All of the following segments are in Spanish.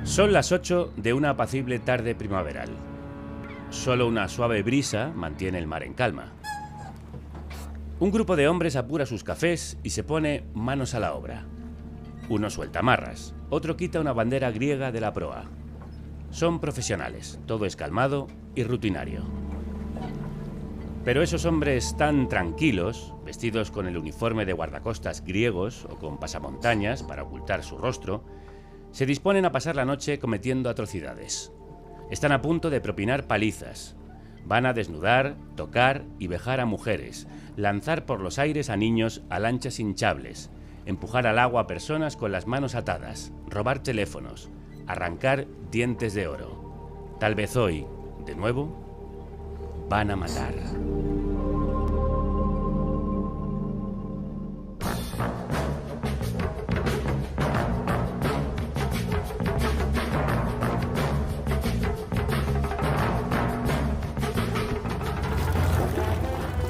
Son las 8 de una apacible tarde primaveral. Solo una suave brisa mantiene el mar en calma. Un grupo de hombres apura sus cafés y se pone manos a la obra. Uno suelta amarras, otro quita una bandera griega de la proa. Son profesionales, todo es calmado y rutinario. Pero esos hombres tan tranquilos, vestidos con el uniforme de guardacostas griegos o con pasamontañas para ocultar su rostro, se disponen a pasar la noche cometiendo atrocidades. Están a punto de propinar palizas. Van a desnudar, tocar y vejar a mujeres, lanzar por los aires a niños a lanchas hinchables, empujar al agua a personas con las manos atadas, robar teléfonos, arrancar dientes de oro. Tal vez hoy, de nuevo, van a matar.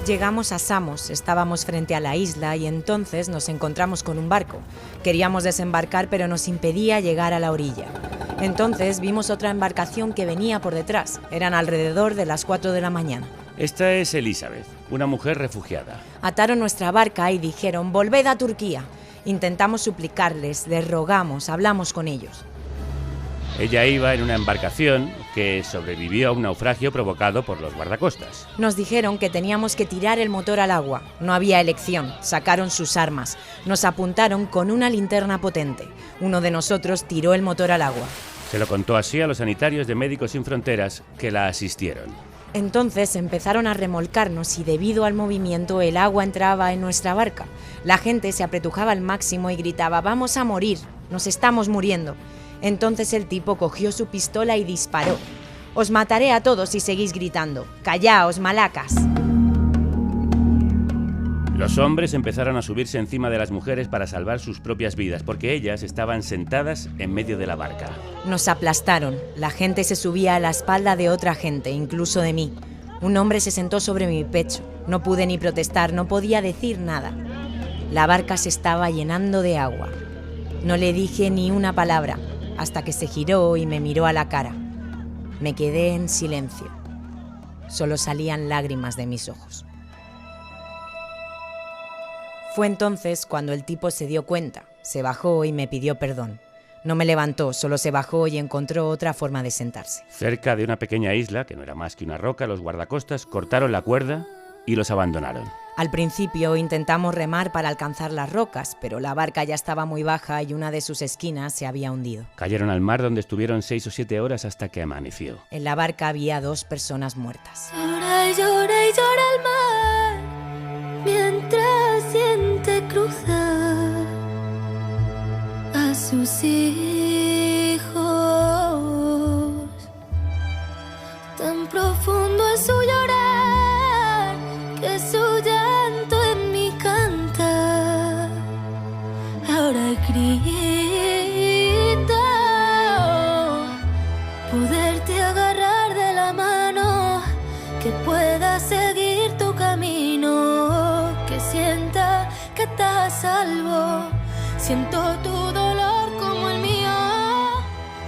Llegamos a Samos, estábamos frente a la isla y entonces nos encontramos con un barco. Queríamos desembarcar pero nos impedía llegar a la orilla. Entonces vimos otra embarcación que venía por detrás. Eran alrededor de las 4 de la mañana. Esta es Elizabeth, una mujer refugiada. Ataron nuestra barca y dijeron: «Volved a Turquía». Intentamos suplicarles, les rogamos, hablamos con ellos. Ella iba en una embarcación que sobrevivió a un naufragio provocado por los guardacostas. Nos dijeron que teníamos que tirar el motor al agua. No había elección. Sacaron sus armas. Nos apuntaron con una linterna potente. Uno de nosotros tiró el motor al agua. Se lo contó así a los sanitarios de Médicos Sin Fronteras que la asistieron. Entonces empezaron a remolcarnos y debido al movimiento el agua entraba en nuestra barca. La gente se apretujaba al máximo y gritaba: «¡Vamos a morir! ¡Nos estamos muriendo!». Entonces el tipo cogió su pistola y disparó. «Os mataré a todos si seguís gritando. ¡Callaos, malacas!». Los hombres empezaron a subirse encima de las mujeres para salvar sus propias vidas, porque ellas estaban sentadas en medio de la barca. Nos aplastaron. La gente se subía a la espalda de otra gente, incluso de mí. Un hombre se sentó sobre mi pecho. No pude ni protestar, no podía decir nada. La barca se estaba llenando de agua. No le dije ni una palabra, hasta que se giró y me miró a la cara. Me quedé en silencio. Solo salían lágrimas de mis ojos. Fue entonces cuando el tipo se dio cuenta, se bajó y me pidió perdón. No me levantó, solo se bajó y encontró otra forma de sentarse. Cerca de una pequeña isla, que no era más que una roca, los guardacostas cortaron la cuerda y los abandonaron. Al principio intentamos remar para alcanzar las rocas, pero la barca ya estaba muy baja y una de sus esquinas se había hundido. Cayeron al mar, donde estuvieron 6 o 7 horas hasta que amaneció. En la barca había 2 personas muertas. Llora y llora el mar, mientras siente cruzar a sus hijos. Tan profundo es su llorar, que su llanto en mí canta. Ahora grito, poderte agarrar de la mano, que pueda seguir tu camino, que sienta que estás a salvo. Siento tu dolor como el mío.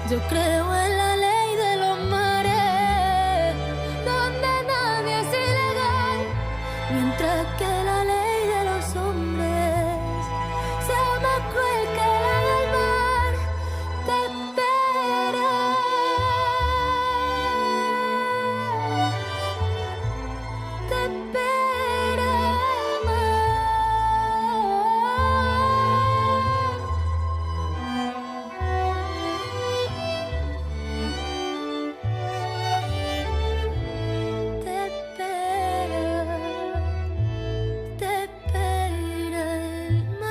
Yo creo en la ley de los mares, donde nadie es ilegal, mientras que la ley de los hombres sea más cruel que la del mar. Te espera, te espera el mar. Te espera el mar.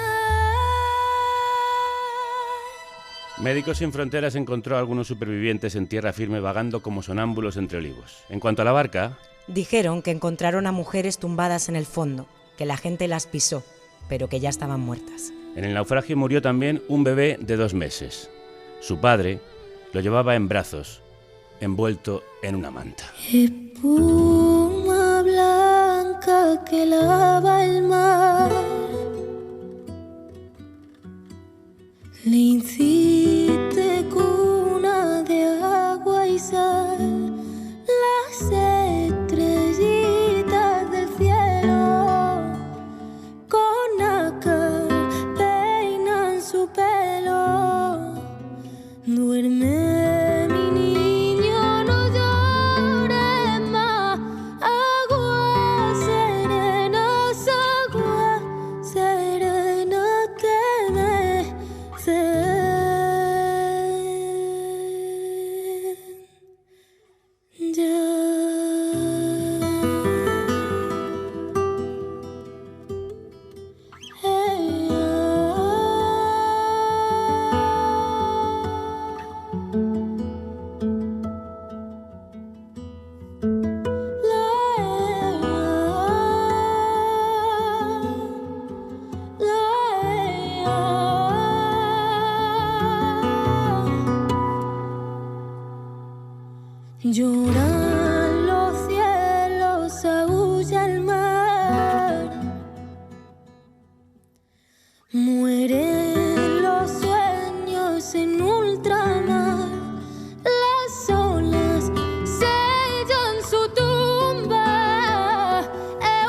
Médicos Sin Fronteras encontró a algunos supervivientes en tierra firme vagando como sonámbulos entre olivos. En cuanto a la barca, Dijeron que encontraron a mujeres tumbadas en el fondo, que la gente las pisó, pero que ya estaban muertas. en el naufragio murió también un bebé de 2 meses. Su padre lo llevaba en brazos, envuelto en una manta. Espuma blanca que lava el mar, le incite cuna su pelo. Duerme, mi niño, no llores más. Agua serena te mecen. Lloran los cielos, aúlla el mar. Mueren los sueños en ultramar. Las olas sellan su tumba.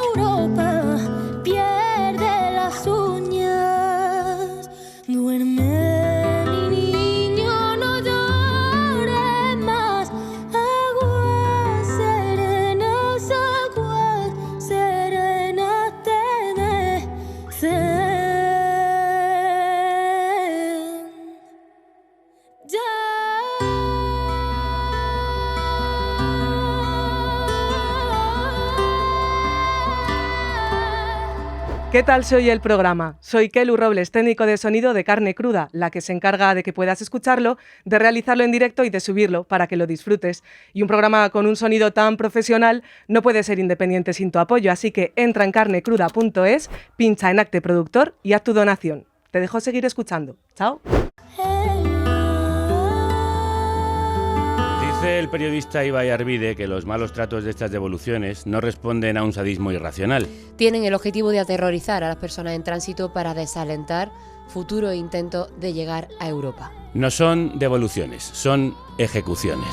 Europa pierde las uñas. Duerme, mi niño, no llores más. Aguas serenas te mecen. ¿Qué tal se oye el programa? Soy Kelu Robles, técnico de sonido de Carne Cruda, la que se encarga de que puedas escucharlo, de realizarlo en directo y de subirlo para que lo disfrutes. Y un programa con un sonido tan profesional no puede ser independiente sin tu apoyo, así que entra en carnecruda.es, pincha en Acte Productor y haz tu donación. Te dejo seguir escuchando. ¡Chao! Dice el periodista Ibai Arvide que los malos tratos de estas devoluciones no responden a un sadismo irracional. Tienen el objetivo de aterrorizar a las personas en tránsito para desalentar futuros intentos de llegar a Europa. No son devoluciones, son ejecuciones.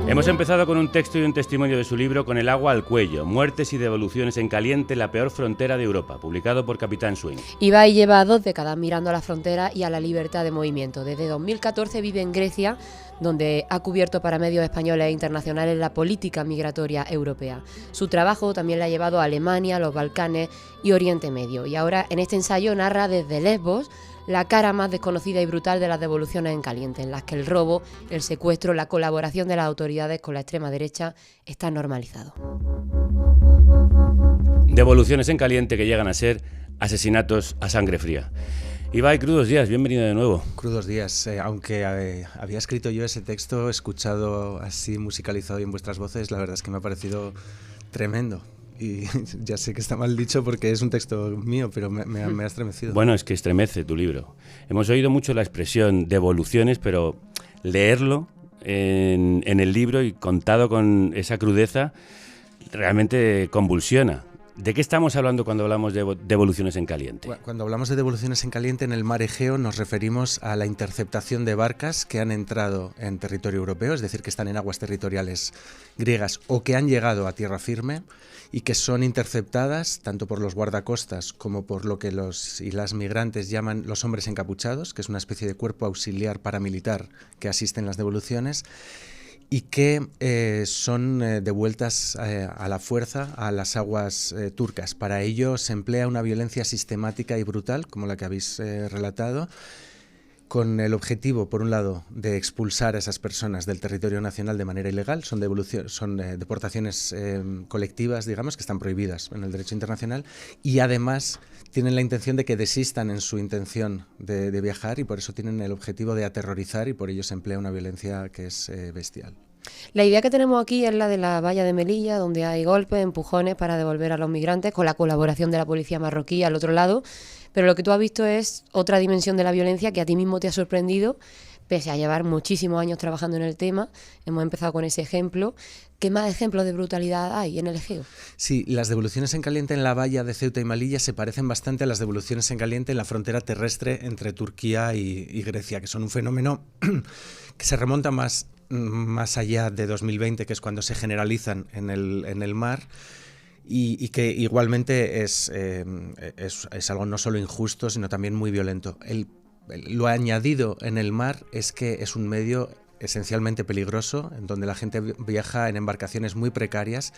Hemos empezado con un texto y un testimonio de su libro Con el agua al cuello, muertes y devoluciones en caliente, la peor frontera de Europa, publicado por Capitán Swing. Ibai lleva 2 décadas mirando a la frontera y a la libertad de movimiento. Desde 2014 vive en Grecia, donde ha cubierto para medios españoles e internacionales la política migratoria europea. Su trabajo también le ha llevado a Alemania, los Balcanes y Oriente Medio. Y ahora en este ensayo narra desde Lesbos la cara más desconocida y brutal de las devoluciones en caliente, en las que el robo, el secuestro, la colaboración de las autoridades con la extrema derecha está normalizado. Devoluciones en caliente que llegan a ser asesinatos a sangre fría. Ibai, crudos días, bienvenido de nuevo. Crudos días, aunque había escrito yo ese texto, escuchado así musicalizado y en vuestras voces, la verdad es que me ha parecido tremendo. Y ya sé que está mal dicho porque es un texto mío, pero me ha estremecido. Bueno, es que estremece tu libro. Hemos oído mucho la expresión devoluciones, pero leerlo en el libro y contado con esa crudeza realmente convulsiona. ¿De qué estamos hablando cuando hablamos de devoluciones en caliente? Cuando hablamos de devoluciones en caliente en el mar Egeo nos referimos a la interceptación de barcas que han entrado en territorio europeo, es decir, que están en aguas territoriales griegas o que han llegado a tierra firme y que son interceptadas tanto por los guardacostas como por lo que los y las migrantes llaman los hombres encapuchados, que es una especie de cuerpo auxiliar paramilitar que asiste en las devoluciones, y que son devueltas a la fuerza a las aguas turcas. Para ello se emplea una violencia sistemática y brutal, como la que habéis relatado, con el objetivo, por un lado, de expulsar a esas personas del territorio nacional de manera ilegal. Son deportaciones colectivas, digamos, que están prohibidas en el derecho internacional, y además tienen la intención de que desistan en su intención de viajar, y por eso tienen el objetivo de aterrorizar, y por ello se emplea una violencia que es bestial. La idea que tenemos aquí es la de la valla de Melilla, donde hay golpes, empujones para devolver a los migrantes, con la colaboración de la policía marroquí al otro lado, pero lo que tú has visto es otra dimensión de la violencia que a ti mismo te ha sorprendido, pese a llevar muchísimos años trabajando en el tema. Hemos empezado con ese ejemplo. ¿Qué más ejemplos de brutalidad hay en el Egeo? Sí, las devoluciones en caliente en la valla de Ceuta y Melilla se parecen bastante a las devoluciones en caliente en la frontera terrestre entre Turquía y Grecia, que son un fenómeno que se remonta más allá de 2020, que es cuando se generalizan en el mar, y que igualmente es algo no solo injusto, sino también muy violento. Lo añadido en el mar es que es un medio esencialmente peligroso, en donde la gente viaja en embarcaciones muy precarias.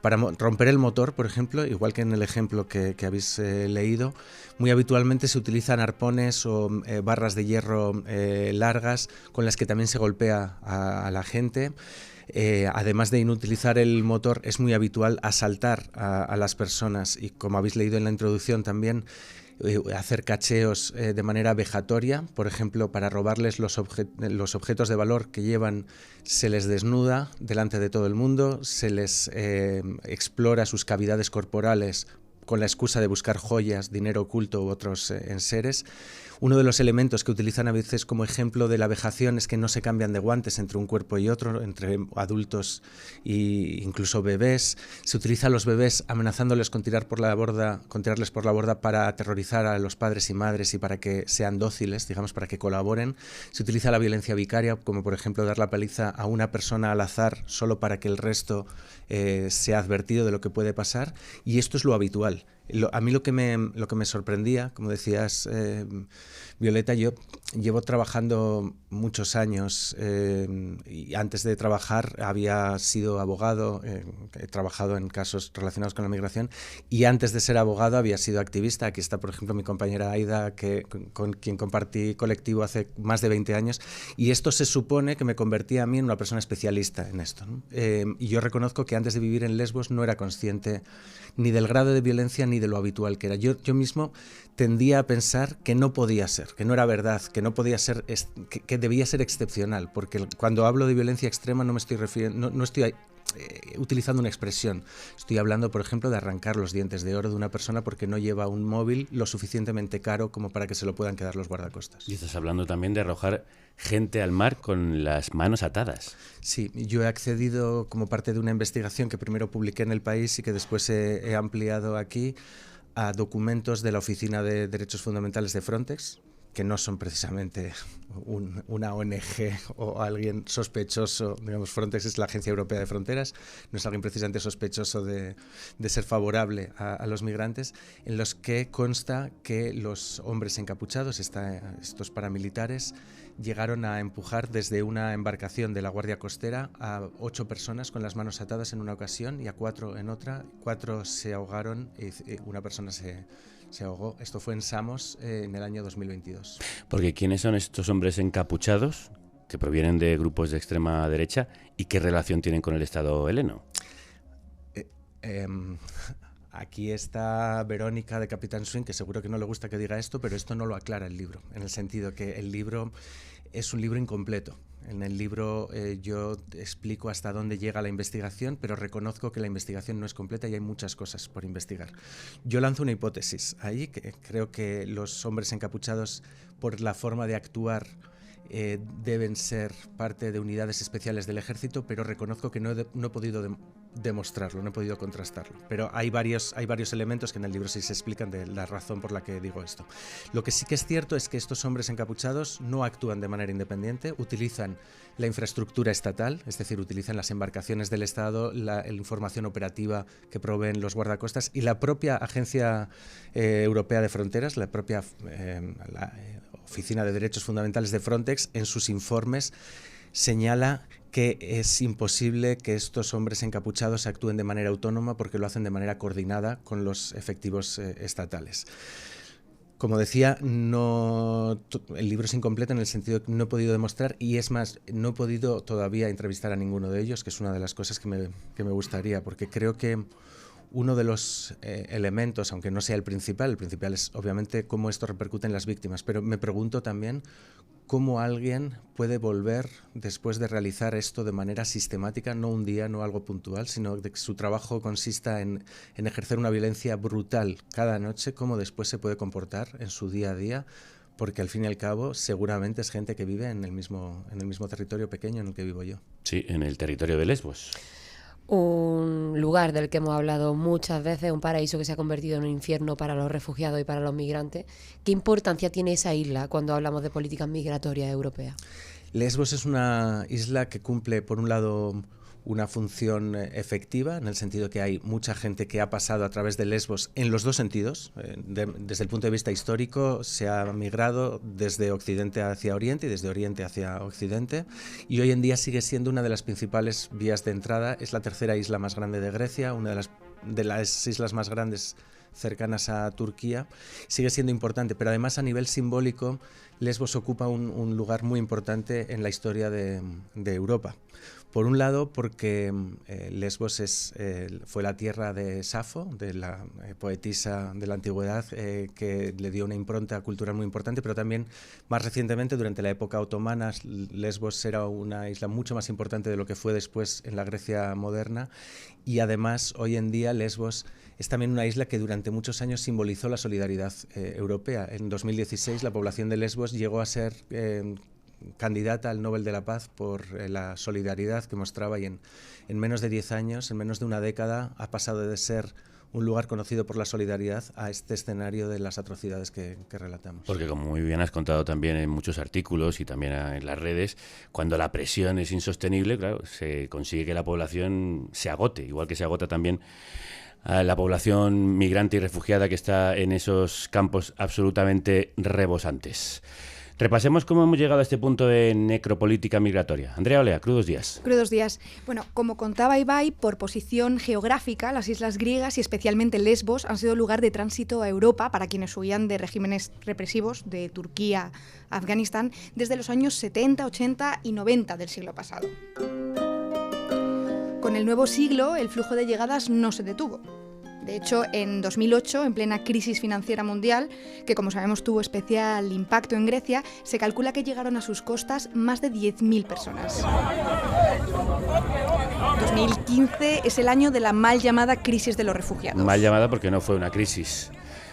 Para romper el motor, por ejemplo, igual que en el ejemplo que habéis leído, muy habitualmente se utilizan arpones o barras de hierro largas con las que también se golpea a la gente. Además de inutilizar el motor, es muy habitual asaltar a las personas y, como habéis leído en la introducción también, hacer cacheos de manera vejatoria. Por ejemplo, para robarles los objetos de valor que llevan, se les desnuda delante de todo el mundo, se les explora sus cavidades corporales con la excusa de buscar joyas, dinero oculto u otros enseres. Uno de los elementos que utilizan a veces como ejemplo de la vejación es que no se cambian de guantes entre un cuerpo y otro, entre adultos e incluso bebés. Se utiliza a los bebés amenazándoles con tirarles por la borda para aterrorizar a los padres y madres y para que sean dóciles, digamos, para que colaboren. Se utiliza la violencia vicaria, como por ejemplo dar la paliza a una persona al azar solo para que el resto sea advertido de lo que puede pasar, y esto es lo habitual. A mí lo que me sorprendía, como decías, Violeta, yo llevo trabajando muchos años y antes de trabajar había sido abogado, he trabajado en casos relacionados con la migración, y antes de ser abogado había sido activista. Aquí está, por ejemplo, mi compañera Aida, con quien compartí colectivo hace más de 20 años, y esto se supone que me convertía a mí en una persona especialista en esto, ¿no? Y yo reconozco que antes de vivir en Lesbos no era consciente ni del grado de violencia ni de lo habitual que era. Yo mismo tendía a pensar que no podía ser, que no era verdad, que no podía ser, que debía ser excepcional, porque cuando hablo de violencia extrema no me estoy refiriendo, no estoy utilizando una expresión. Estoy hablando, por ejemplo, de arrancar los dientes de oro de una persona porque no lleva un móvil lo suficientemente caro como para que se lo puedan quedar los guardacostas. Y estás hablando también de arrojar gente al mar con las manos atadas. Sí, yo he accedido como parte de una investigación que primero publiqué en El País y que después he ampliado aquí, a documentos de la Oficina de Derechos Fundamentales de Frontex, que no son precisamente una ONG o alguien sospechoso. Digamos, Frontex es la Agencia Europea de Fronteras, no es alguien precisamente sospechoso de ser favorable a los migrantes, en los que consta que los hombres encapuchados, estos paramilitares, llegaron a empujar desde una embarcación de la Guardia Costera a 8 personas con las manos atadas en una ocasión y a 4 en otra. 4 se ahogaron y una persona se ahogó. Esto fue en Samos en el año 2022. Porque ¿quiénes son estos hombres encapuchados que provienen de grupos de extrema derecha y qué relación tienen con el Estado heleno? Aquí está Verónica de Capitán Swing, que seguro que no le gusta que diga esto, pero esto no lo aclara el libro, en el sentido que el libro es un libro incompleto. En el libro yo explico hasta dónde llega la investigación, pero reconozco que la investigación no es completa y hay muchas cosas por investigar. Yo lanzo una hipótesis ahí, que creo que los hombres encapuchados, por la forma de actuar, deben ser parte de unidades especiales del ejército, pero reconozco que no he podido demostrarlo, no he podido contrastarlo. Pero hay varios elementos que en el libro sí se explican de la razón por la que digo esto. Lo que sí que es cierto es que estos hombres encapuchados no actúan de manera independiente, utilizan la infraestructura estatal, es decir, utilizan las embarcaciones del Estado, la información operativa que proveen los guardacostas y la propia Agencia Europea de Fronteras, la propia Oficina de Derechos Fundamentales de Frontex, en sus informes señala que es imposible que estos hombres encapuchados actúen de manera autónoma porque lo hacen de manera coordinada con los efectivos estatales. Como decía, el libro es incompleto en el sentido que no he podido demostrar, y es más, no he podido todavía entrevistar a ninguno de ellos, que es una de las cosas que me gustaría, porque creo que uno de los elementos, aunque no sea el principal es obviamente cómo esto repercute en las víctimas, pero me pregunto también cómo alguien puede volver después de realizar esto de manera sistemática, no un día, no algo puntual, sino de que su trabajo consista en ejercer una violencia brutal cada noche, cómo después se puede comportar en su día a día, porque al fin y al cabo seguramente es gente que vive en el mismo territorio pequeño en el que vivo yo. Sí, en el territorio de Lesbos. Un lugar del que hemos hablado muchas veces, un paraíso que se ha convertido en un infierno para los refugiados y para los migrantes. ¿Qué importancia tiene esa isla cuando hablamos de políticas migratorias europeas? Lesbos es una isla que cumple, por un lado, una función efectiva, en el sentido que hay mucha gente que ha pasado a través de Lesbos en los dos sentidos. Desde el punto de vista histórico se ha migrado desde Occidente hacia Oriente y desde Oriente hacia Occidente, y hoy en día sigue siendo una de las principales vías de entrada. Es la tercera isla más grande de Grecia, una de las islas más grandes cercanas a Turquía. Sigue siendo importante, pero además a nivel simbólico Lesbos ocupa un lugar muy importante en la historia de Europa. Por un lado, porque Lesbos fue la tierra de Safo, de la poetisa de la antigüedad, que le dio una impronta cultural muy importante, pero también, más recientemente, durante la época otomana, Lesbos era una isla mucho más importante de lo que fue después en la Grecia moderna, y además, hoy en día, Lesbos es también una isla que durante muchos años simbolizó la solidaridad europea. En 2016, la población de Lesbos llegó a ser candidata al Nobel de la Paz por la solidaridad que mostraba, y en menos de 10 años, en menos de una década, ha pasado de ser un lugar conocido por la solidaridad a este escenario de las atrocidades que relatamos. Porque, como muy bien has contado también en muchos artículos y también en las redes, cuando la presión es insostenible, claro, se consigue que la población se agote, igual que se agota también a la población migrante y refugiada que está en esos campos absolutamente rebosantes. Repasemos cómo hemos llegado a este punto de necropolítica migratoria. Andrea Olea, crudos días. Crudos días. Bueno, como contaba Ibai, por posición geográfica, las islas griegas y especialmente Lesbos han sido lugar de tránsito a Europa para quienes huían de regímenes represivos de Turquía a Afganistán desde los años 70, 80 y 90 del siglo pasado. Con el nuevo siglo, el flujo de llegadas no se detuvo. De hecho, en 2008, en plena crisis financiera mundial, que como sabemos tuvo especial impacto en Grecia, se calcula que llegaron a sus costas más de 10.000 personas. 2015 es el año de la mal llamada crisis de los refugiados. Mal llamada porque no fue una crisis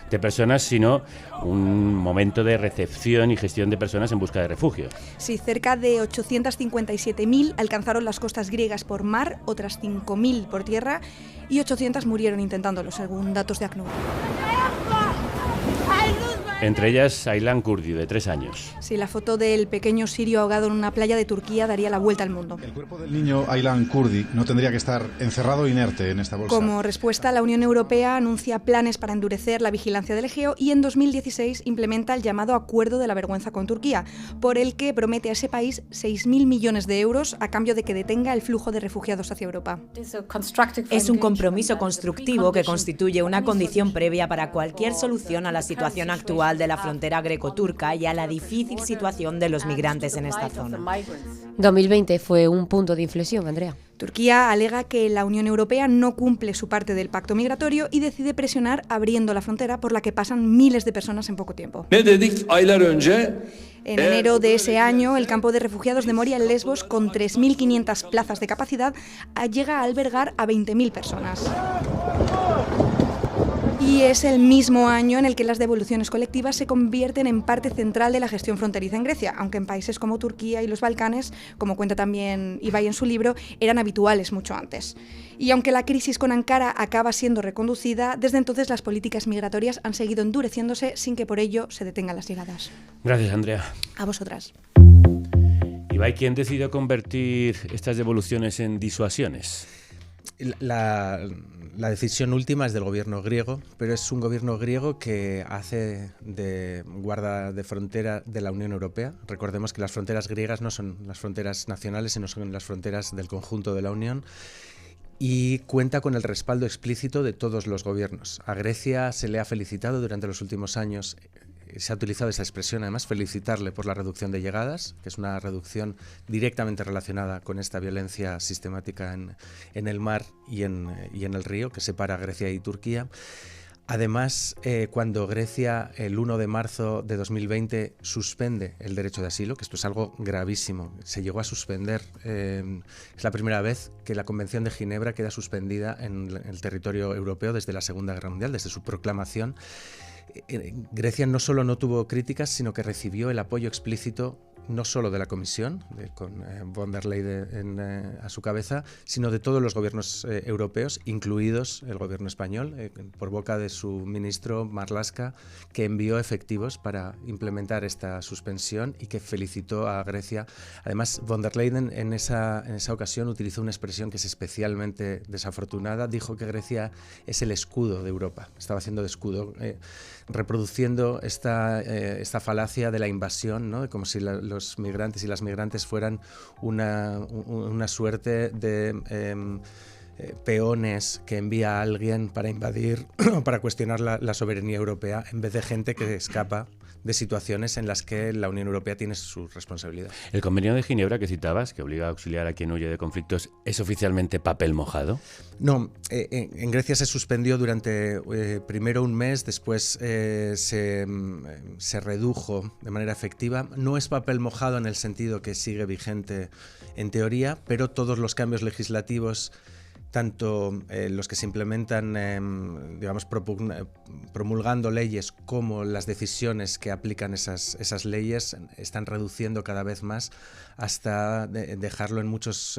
de personas, sino un momento de recepción y gestión de personas en busca de refugio. Sí, cerca de 857.000 alcanzaron las costas griegas por mar, otras 5.000 por tierra y 800 murieron intentándolo, según datos de ACNUR. Entre ellas, Aylan Kurdi, de 3 años. Sí, la foto del pequeño sirio ahogado en una playa de Turquía daría la vuelta al mundo. El cuerpo del niño Aylan Kurdi no tendría que estar encerrado inerte en esta bolsa. Como respuesta, la Unión Europea anuncia planes para endurecer la vigilancia del Egeo y en 2016 implementa el llamado Acuerdo de la Vergüenza con Turquía, por el que promete a ese país 6.000 millones de euros a cambio de que detenga el flujo de refugiados hacia Europa. Es un compromiso constructivo que constituye una condición previa para cualquier solución a la situación actual de la frontera greco-turca y a la difícil situación de los migrantes en esta zona. 2020 fue un punto de inflexión, Andrea. Turquía alega que la Unión Europea no cumple su parte del pacto migratorio y decide presionar abriendo la frontera por la que pasan miles de personas en poco tiempo. En enero de ese año, el campo de refugiados de Moria en Lesbos, con 3.500 plazas de capacidad, llega a albergar a 20.000 personas. Y es el mismo año en el que las devoluciones colectivas se convierten en parte central de la gestión fronteriza en Grecia, aunque en países como Turquía y los Balcanes, como cuenta también Ibai en su libro, eran habituales mucho antes. Y aunque la crisis con Ankara acaba siendo reconducida, desde entonces las políticas migratorias han seguido endureciéndose sin que por ello se detengan las llegadas. Gracias, Andrea. A vosotras. Ibai, ¿quién decidió convertir estas devoluciones en disuasiones? La decisión última es del gobierno griego, pero es un gobierno griego que hace de guarda de frontera de la Unión Europea. Recordemos que las fronteras griegas no son las fronteras nacionales, sino son las fronteras del conjunto de la Unión, y cuenta con el respaldo explícito de todos los gobiernos. A Grecia se le ha felicitado durante los últimos años. Se ha utilizado esa expresión, además, felicitarle por la reducción de llegadas, que es una reducción directamente relacionada con esta violencia sistemática en el mar y en el río, que separa Grecia y Turquía. Además, cuando Grecia, el 1 de marzo de 2020, suspende el derecho de asilo, que esto es algo gravísimo, se llegó a suspender, es la primera vez que la Convención de Ginebra queda suspendida en el territorio europeo desde la Segunda Guerra Mundial, desde su proclamación. Grecia no solo no tuvo críticas, sino que recibió el apoyo explícito no solo de la Comisión, con von der Leyen a su cabeza, sino de todos los gobiernos europeos, incluidos el gobierno español, por boca de su ministro Marlaska, que envió efectivos para implementar esta suspensión y que felicitó a Grecia. Además, von der Leyen en esa ocasión utilizó una expresión que es especialmente desafortunada. Dijo que Grecia es el escudo de Europa. Estaba haciendo de escudo, reproduciendo esta falacia de la invasión, ¿no? Como si los migrantes y las migrantes fueran una suerte de peones que envía a alguien para invadir o para cuestionar la soberanía europea, en vez de gente que escapa de situaciones en las que la Unión Europea tiene su responsabilidad. ¿El Convenio de Ginebra que citabas, que obliga a auxiliar a quien huye de conflictos, es oficialmente papel mojado? No, en Grecia se suspendió durante primero un mes, después se redujo de manera efectiva. No es papel mojado en el sentido que sigue vigente en teoría, pero todos los cambios legislativos, tanto los que se implementan, digamos, promulgando leyes, como las decisiones que aplican esas leyes, están reduciendo cada vez más hasta dejarlo en muchas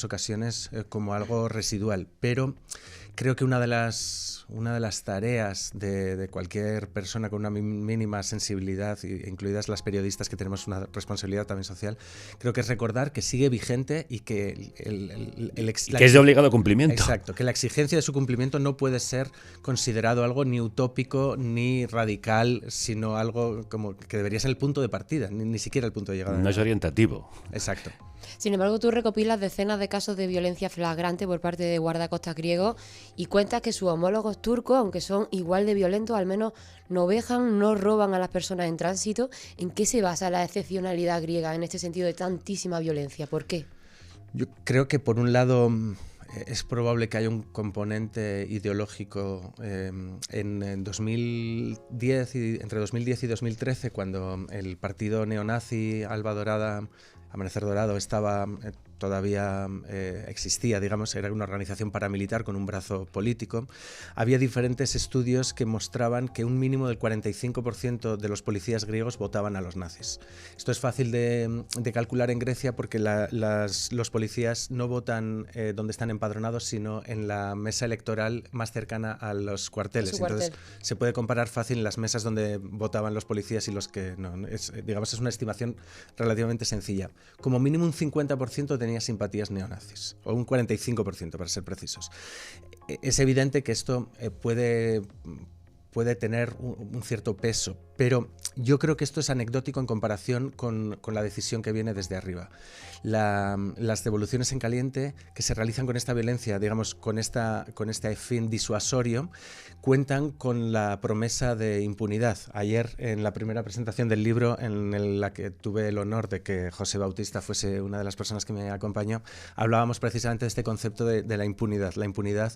ocasiones como algo residual. Pero creo que una de las tareas de cualquier persona con una mínima sensibilidad, incluidas las periodistas que tenemos una responsabilidad también social, creo que es recordar que sigue vigente y que que es de obligado cumplimiento. Exacto, que la exigencia de su cumplimiento no puede ser considerado algo ni utópico ni radical, sino algo como que debería ser el punto de partida, ni siquiera el punto de llegada. No es orientativo. Exacto. Sin embargo, tú recopilas decenas de casos de violencia flagrante por parte de guardacostas griegos y cuentas que sus homólogos turcos, aunque son igual de violentos, al menos no vejan, no roban a las personas en tránsito. ¿En qué se basa la excepcionalidad griega en este sentido de tantísima violencia? ¿Por qué? Yo creo que por un lado es probable que haya un componente ideológico en 2010 entre 2010 y 2013, cuando el partido neonazi Alba Dorada, Amanecer Dorado, estaba todavía existía, digamos, era una organización paramilitar con un brazo político. Había diferentes estudios que mostraban que un mínimo del 45% de los policías griegos votaban a los nazis. Esto es fácil de calcular en Grecia porque los policías no votan donde están empadronados, sino en la mesa electoral más cercana a los cuarteles. Entonces se puede comparar fácil las mesas donde votaban los policías y los que no. Es una estimación relativamente sencilla. Como mínimo un 50% tenía simpatías neonazis, o un 45% para ser precisos. Es evidente que esto puede tener un cierto peso, pero yo creo que esto es anecdótico en comparación con la decisión que viene desde arriba. Las devoluciones en caliente que se realizan con esta violencia, digamos, con este fin disuasorio, cuentan con la promesa de impunidad. Ayer, en la primera presentación del libro, en la que tuve el honor de que José Bautista fuese una de las personas que me acompañó, hablábamos precisamente de este concepto de la impunidad. La impunidad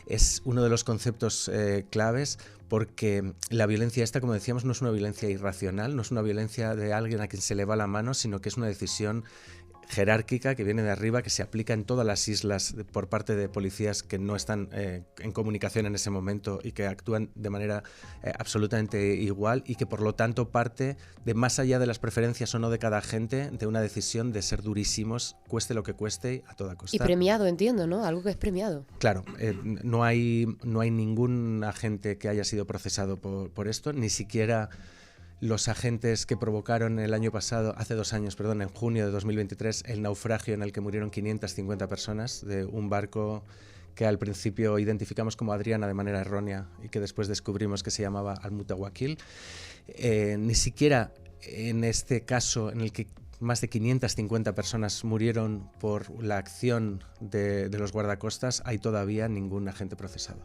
es uno de los conceptos claves, porque la violencia esta, como decíamos, no es una violencia irracional, no es una violencia de alguien a quien se le va la mano, sino que es una decisión jerárquica que viene de arriba, que se aplica en todas las islas por parte de policías que no están en comunicación en ese momento y que actúan de manera absolutamente igual, y que por lo tanto parte de, más allá de las preferencias o no de cada agente, de una decisión de ser durísimos, cueste lo que cueste, a toda costa. Y premiado, entiendo, ¿no? Algo que es premiado. Claro, no hay ningún agente que haya sido procesado por esto, ni siquiera los agentes que provocaron hace 2 años, en junio de 2023, el naufragio en el que murieron 550 personas de un barco que al principio identificamos como Adriana de manera errónea y que después descubrimos que se llamaba Al-Mutawakkil. Ni siquiera en este caso en el que más de 550 personas murieron por la acción de los guardacostas, hay todavía ningún agente procesado.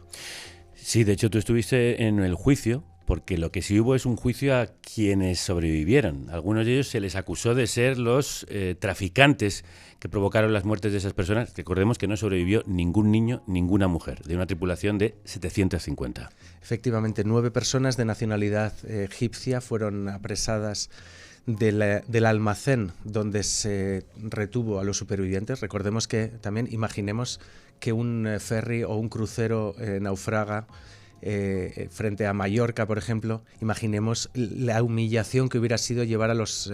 Sí, de hecho tú estuviste en el juicio, porque lo que sí hubo es un juicio a quienes sobrevivieron. Algunos de ellos se les acusó de ser los traficantes que provocaron las muertes de esas personas. Recordemos que no sobrevivió ningún niño, ninguna mujer, de una tripulación de 750. Efectivamente, 9 personas de nacionalidad egipcia fueron apresadas del almacén donde se retuvo a los supervivientes. Recordemos que también, imaginemos que un ferry o un crucero naufraga frente a Mallorca, por ejemplo, imaginemos la humillación que hubiera sido llevar a los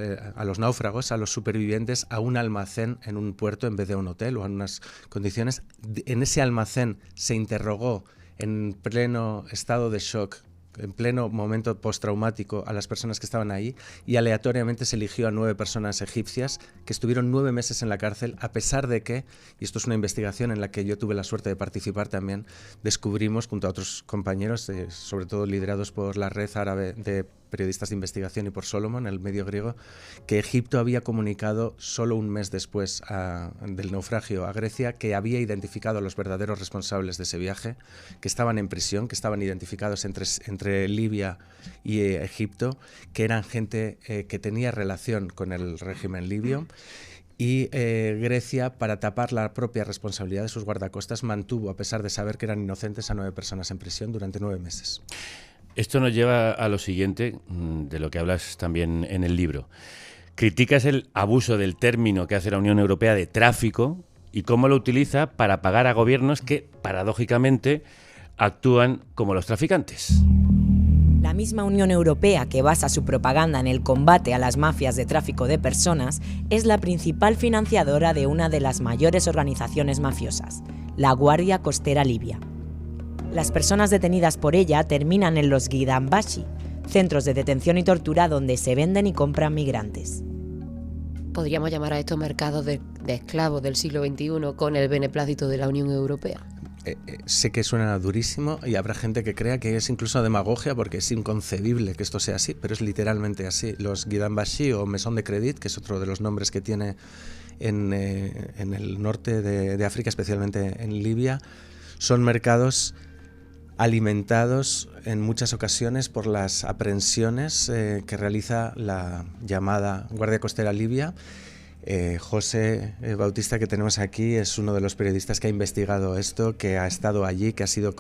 náufragos, a los supervivientes, a un almacén en un puerto en vez de a un hotel o a unas condiciones. En ese almacén se interrogó en pleno estado de shock, en pleno momento postraumático, a las personas que estaban ahí, y aleatoriamente se eligió a 9 personas egipcias que estuvieron 9 meses en la cárcel, a pesar de que, y esto es una investigación en la que yo tuve la suerte de participar también, descubrimos junto a otros compañeros, sobre todo liderados por la red árabe de periodistas de investigación y por Solomon, el medio griego, que Egipto había comunicado solo un mes después del naufragio a Grecia que había identificado a los verdaderos responsables de ese viaje, que estaban en prisión, que estaban identificados entre Libia y Egipto, que eran gente que tenía relación con el régimen libio. Y Grecia, para tapar la propia responsabilidad de sus guardacostas, mantuvo, a pesar de saber que eran inocentes, a 9 personas en prisión durante 9 meses. Esto nos lleva a lo siguiente, de lo que hablas también en el libro. Criticas el abuso del término que hace la Unión Europea de tráfico y cómo lo utiliza para pagar a gobiernos que, paradójicamente, actúan como los traficantes. La misma Unión Europea, que basa su propaganda en el combate a las mafias de tráfico de personas, es la principal financiadora de una de las mayores organizaciones mafiosas, la Guardia Costera Libia. Las personas detenidas por ella terminan en los Gidambashi, centros de detención y tortura donde se venden y compran migrantes. Podríamos llamar a estos mercados de esclavos del siglo XXI con el beneplácito de la Unión Europea. Sé que suena durísimo y habrá gente que crea que es incluso demagogia porque es inconcebible que esto sea así, pero es literalmente así. Los Gidambashi o Maison de Credit, que es otro de los nombres que tiene en el norte de África, especialmente en Libia, son mercados alimentados en muchas ocasiones por las aprehensiones que realiza la llamada Guardia Costera Libia. José Bautista, que tenemos aquí, es uno de los periodistas que ha investigado esto, que ha estado allí, que ha sido,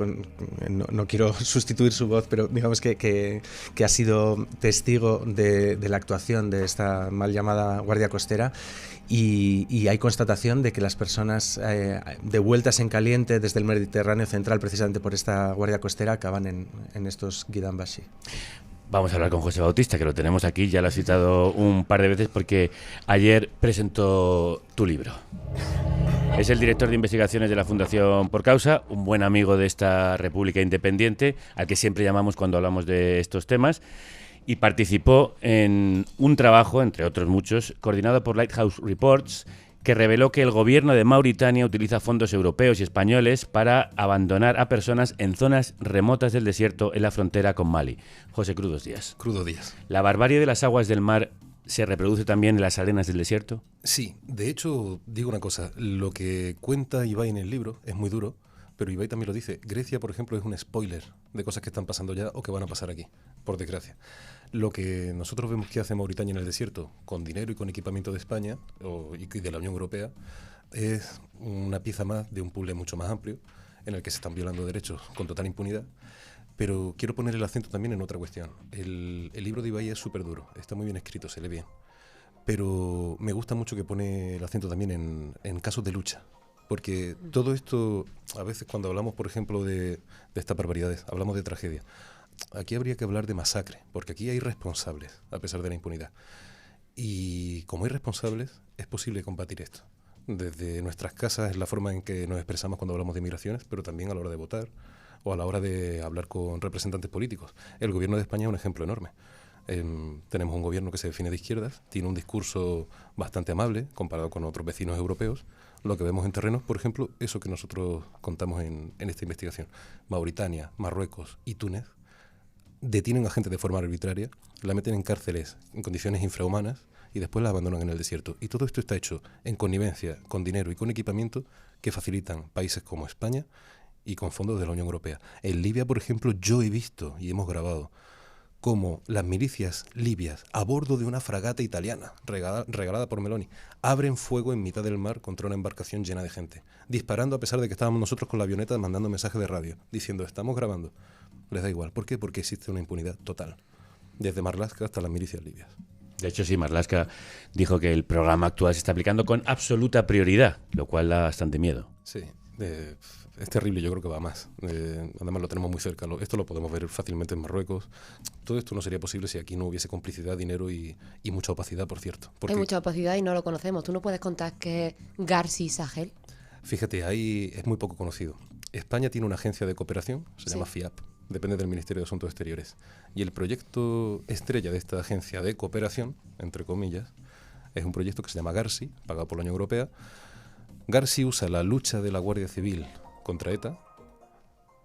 no quiero sustituir su voz, pero digamos que ha sido testigo de la actuación de esta mal llamada Guardia Costera. Y hay constatación de que las personas devueltas en caliente desde el Mediterráneo central, precisamente por esta Guardia Costera, acaban en estos Gidambashi. Vamos a hablar con José Bautista, que lo tenemos aquí, ya lo has citado un par de veces porque ayer presentó tu libro. Es el director de investigaciones de la Fundación Por Causa, un buen amigo de esta República Independiente, al que siempre llamamos cuando hablamos de estos temas, y participó en un trabajo, entre otros muchos, coordinado por Lighthouse Reports, que reveló que el gobierno de Mauritania utiliza fondos europeos y españoles para abandonar a personas en zonas remotas del desierto en la frontera con Mali. José, crudos días. Crudos días. ¿La barbarie de las aguas del mar se reproduce también en las arenas del desierto? Sí, de hecho, digo una cosa, lo que cuenta Ibai en el libro es muy duro, pero Ibai también lo dice. Grecia, por ejemplo, es un spoiler de cosas que están pasando ya o que van a pasar aquí, por desgracia. Lo que nosotros vemos que hace Mauritania en el desierto, con dinero y con equipamiento de España y de la Unión Europea, es una pieza más de un puzzle mucho más amplio, en el que se están violando derechos con total impunidad. Pero quiero poner el acento también en otra cuestión. El libro de Ibai es súper duro, está muy bien escrito, se lee bien. Pero me gusta mucho que pone el acento también en casos de lucha. Porque todo esto, a veces cuando hablamos, por ejemplo, de estas barbaridades, hablamos de tragedia. Aquí habría que hablar de masacre, porque aquí hay responsables, a pesar de la impunidad. Y como hay responsables, es posible combatir esto. Desde nuestras casas es la forma en que nos expresamos cuando hablamos de migraciones, pero también a la hora de votar o a la hora de hablar con representantes políticos. El gobierno de España es un ejemplo enorme. Tenemos un gobierno que se define de izquierdas, tiene un discurso bastante amable comparado con otros vecinos europeos. Lo que vemos en terrenos, por ejemplo, eso que nosotros contamos en esta investigación. Mauritania, Marruecos y Túnez detienen a gente de forma arbitraria, la meten en cárceles en condiciones infrahumanas y después la abandonan en el desierto. Y todo esto está hecho en connivencia, con dinero y con equipamiento que facilitan países como España y con fondos de la Unión Europea. En Libia, por ejemplo, yo he visto y hemos grabado cómo las milicias libias, a bordo de una fragata italiana regalada por Meloni, abren fuego en mitad del mar contra una embarcación llena de gente, disparando a pesar de que estábamos nosotros con la avioneta mandando mensajes de radio, diciendo, estamos grabando. Les da igual. ¿Por qué? Porque existe una impunidad total, desde Marlaska hasta las milicias libias. De hecho, sí, Marlaska dijo que el programa actual se está aplicando con absoluta prioridad, lo cual da bastante miedo. Sí. Es terrible, yo creo que va más. Además lo tenemos muy cerca. Esto lo podemos ver fácilmente en Marruecos. Todo esto no sería posible si aquí no hubiese complicidad, dinero y mucha opacidad, por cierto. Hay mucha opacidad y no lo conocemos. ¿Tú no puedes contar qué es Garsi Sahel? Fíjate, ahí es muy poco conocido. España tiene una agencia de cooperación, se llama FIAP, depende del Ministerio de Asuntos Exteriores. Y el proyecto estrella de esta agencia de cooperación, entre comillas, es un proyecto que se llama Garsi, pagado por la Unión Europea. Garsi usa la lucha de la Guardia Civil contra ETA.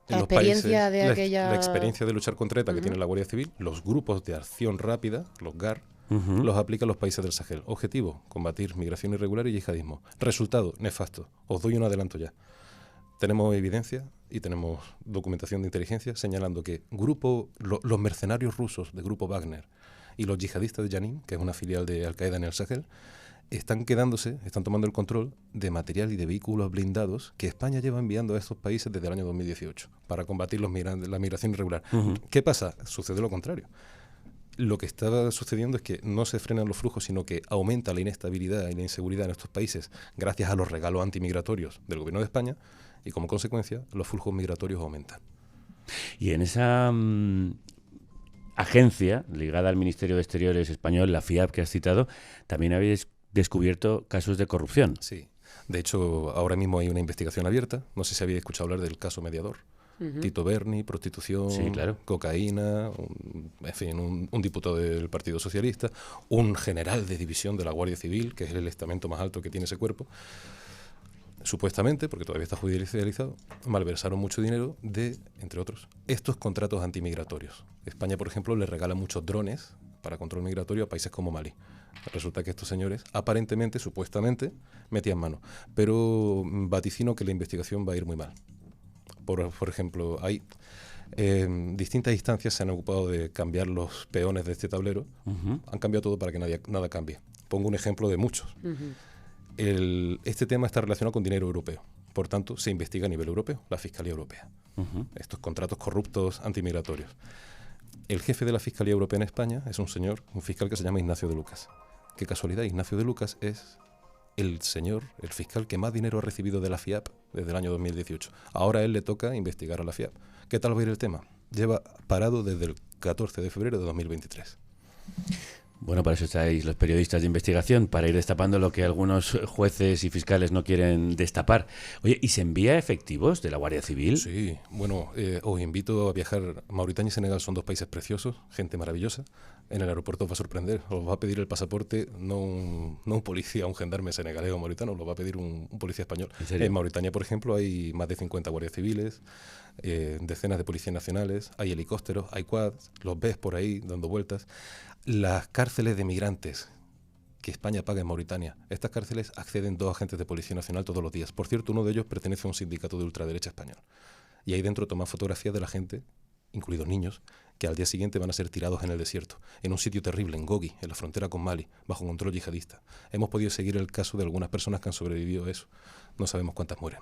La experiencia La experiencia de luchar contra ETA que tiene la Guardia Civil, los grupos de acción rápida, los GAR, los aplica a los países del Sahel. Objetivo, combatir migración irregular y yihadismo. Resultado, nefasto. Os doy un adelanto ya. Tenemos evidencia y tenemos documentación de inteligencia señalando que los mercenarios rusos del grupo Wagner y los yihadistas de Janin, que es una filial de Al-Qaeda en el Sahel, están tomando el control de material y de vehículos blindados que España lleva enviando a estos países desde el año 2018 para combatir la migración irregular. ¿Qué pasa? Sucede lo contrario. Lo que está sucediendo es que no se frenan los flujos, sino que aumenta la inestabilidad y la inseguridad en estos países gracias a los regalos antimigratorios del gobierno de España y, como consecuencia, los flujos migratorios aumentan. Y en esa agencia ligada al Ministerio de Exteriores español, la FIAP que has citado, también habéis descubierto casos de corrupción. Sí. De hecho, ahora mismo hay una investigación abierta. No sé si habéis escuchado hablar del caso Mediador. Tito Berni, prostitución, sí, claro, cocaína, un diputado del Partido Socialista, un general de división de la Guardia Civil, que es el estamento más alto que tiene ese cuerpo. Supuestamente, porque todavía está judicializado, malversaron mucho dinero de, entre otros, estos contratos antimigratorios. España, por ejemplo, le regala muchos drones para control migratorio a países como Mali. Resulta que estos señores, aparentemente, supuestamente, metían mano. Pero vaticino que la investigación va a ir muy mal. Por ejemplo, hay distintas instancias se han ocupado de cambiar los peones de este tablero. Han cambiado todo para que nada cambie. Pongo un ejemplo de muchos. Este tema está relacionado con dinero europeo. Por tanto, se investiga a nivel europeo, la Fiscalía Europea. Estos contratos corruptos antimigratorios. El jefe de la Fiscalía Europea en España es un fiscal que se llama Ignacio de Lucas. Qué casualidad, Ignacio de Lucas es el fiscal que más dinero ha recibido de la FIAP desde el año 2018. Ahora a él le toca investigar a la FIAP. ¿Qué tal va a ir el tema? Lleva parado desde el 14 de febrero de 2023. Bueno, para eso estáis los periodistas de investigación, para ir destapando lo que algunos jueces y fiscales no quieren destapar. Oye, ¿y se envía efectivos de la Guardia Civil? Sí, bueno, os invito a viajar. Mauritania y Senegal son dos países preciosos, gente maravillosa. En el aeropuerto os va a sorprender, os va a pedir el pasaporte, no un policía, un gendarme senegalés o mauritano, os lo va a pedir un policía español. ¿En serio? En Mauritania, por ejemplo, hay más de 50 guardias civiles, decenas de policías nacionales, hay helicópteros, hay quads, los ves por ahí dando vueltas. Las cárceles de migrantes que España paga en Mauritania, estas cárceles acceden 2 agentes de Policía Nacional todos los días. Por cierto, uno de ellos pertenece a un sindicato de ultraderecha español. Y ahí dentro toman fotografías de la gente, incluidos niños, que al día siguiente van a ser tirados en el desierto, en un sitio terrible, en Gogi, en la frontera con Mali, bajo control yihadista. Hemos podido seguir el caso de algunas personas que han sobrevivido a eso. No sabemos cuántas mueren.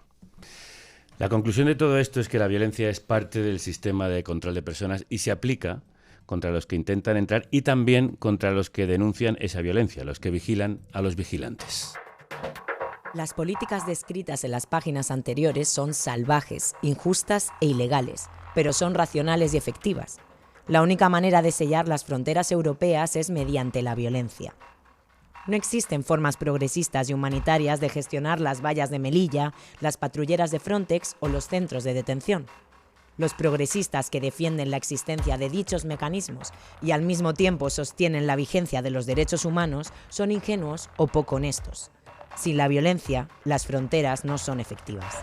La conclusión de todo esto es que la violencia es parte del sistema de control de personas y se aplica contra los que intentan entrar y también contra los que denuncian esa violencia, los que vigilan a los vigilantes. Las políticas descritas en las páginas anteriores son salvajes, injustas e ilegales, pero son racionales y efectivas. La única manera de sellar las fronteras europeas es mediante la violencia. No existen formas progresistas y humanitarias de gestionar las vallas de Melilla, las patrulleras de Frontex o los centros de detención. Los progresistas que defienden la existencia de dichos mecanismos y al mismo tiempo sostienen la vigencia de los derechos humanos son ingenuos o poco honestos. Sin la violencia, las fronteras no son efectivas.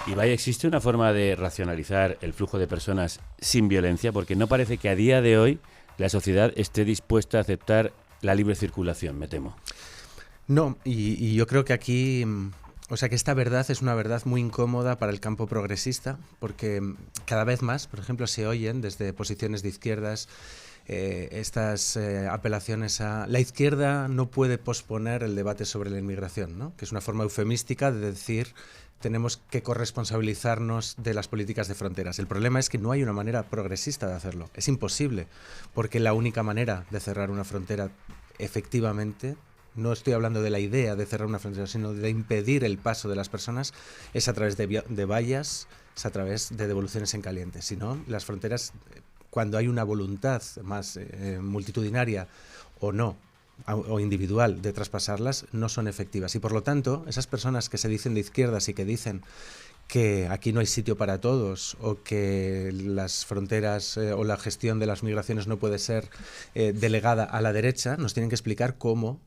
Ibai, ¿existe una forma de racionalizar el flujo de personas sin violencia? Porque no parece que a día de hoy la sociedad esté dispuesta a aceptar la libre circulación, me temo. No, y yo creo que aquí... O sea que esta verdad es una verdad muy incómoda para el campo progresista, porque cada vez más, por ejemplo, se oyen desde posiciones de izquierdas estas apelaciones a... La izquierda no puede posponer el debate sobre la inmigración, ¿no? Que es una forma eufemística de decir tenemos que corresponsabilizarnos de las políticas de fronteras. El problema es que no hay una manera progresista de hacerlo. Es imposible, porque la única manera de cerrar una frontera efectivamente no estoy hablando de la idea de cerrar una frontera, sino de impedir el paso de las personas, es a través de vallas, es a través de devoluciones en caliente. Si no, las fronteras, cuando hay una voluntad más multitudinaria o no, o individual de traspasarlas, no son efectivas. Y por lo tanto, esas personas que se dicen de izquierdas y que dicen que aquí no hay sitio para todos, o que las fronteras o la gestión de las migraciones no puede ser delegada a la derecha, nos tienen que explicar cómo,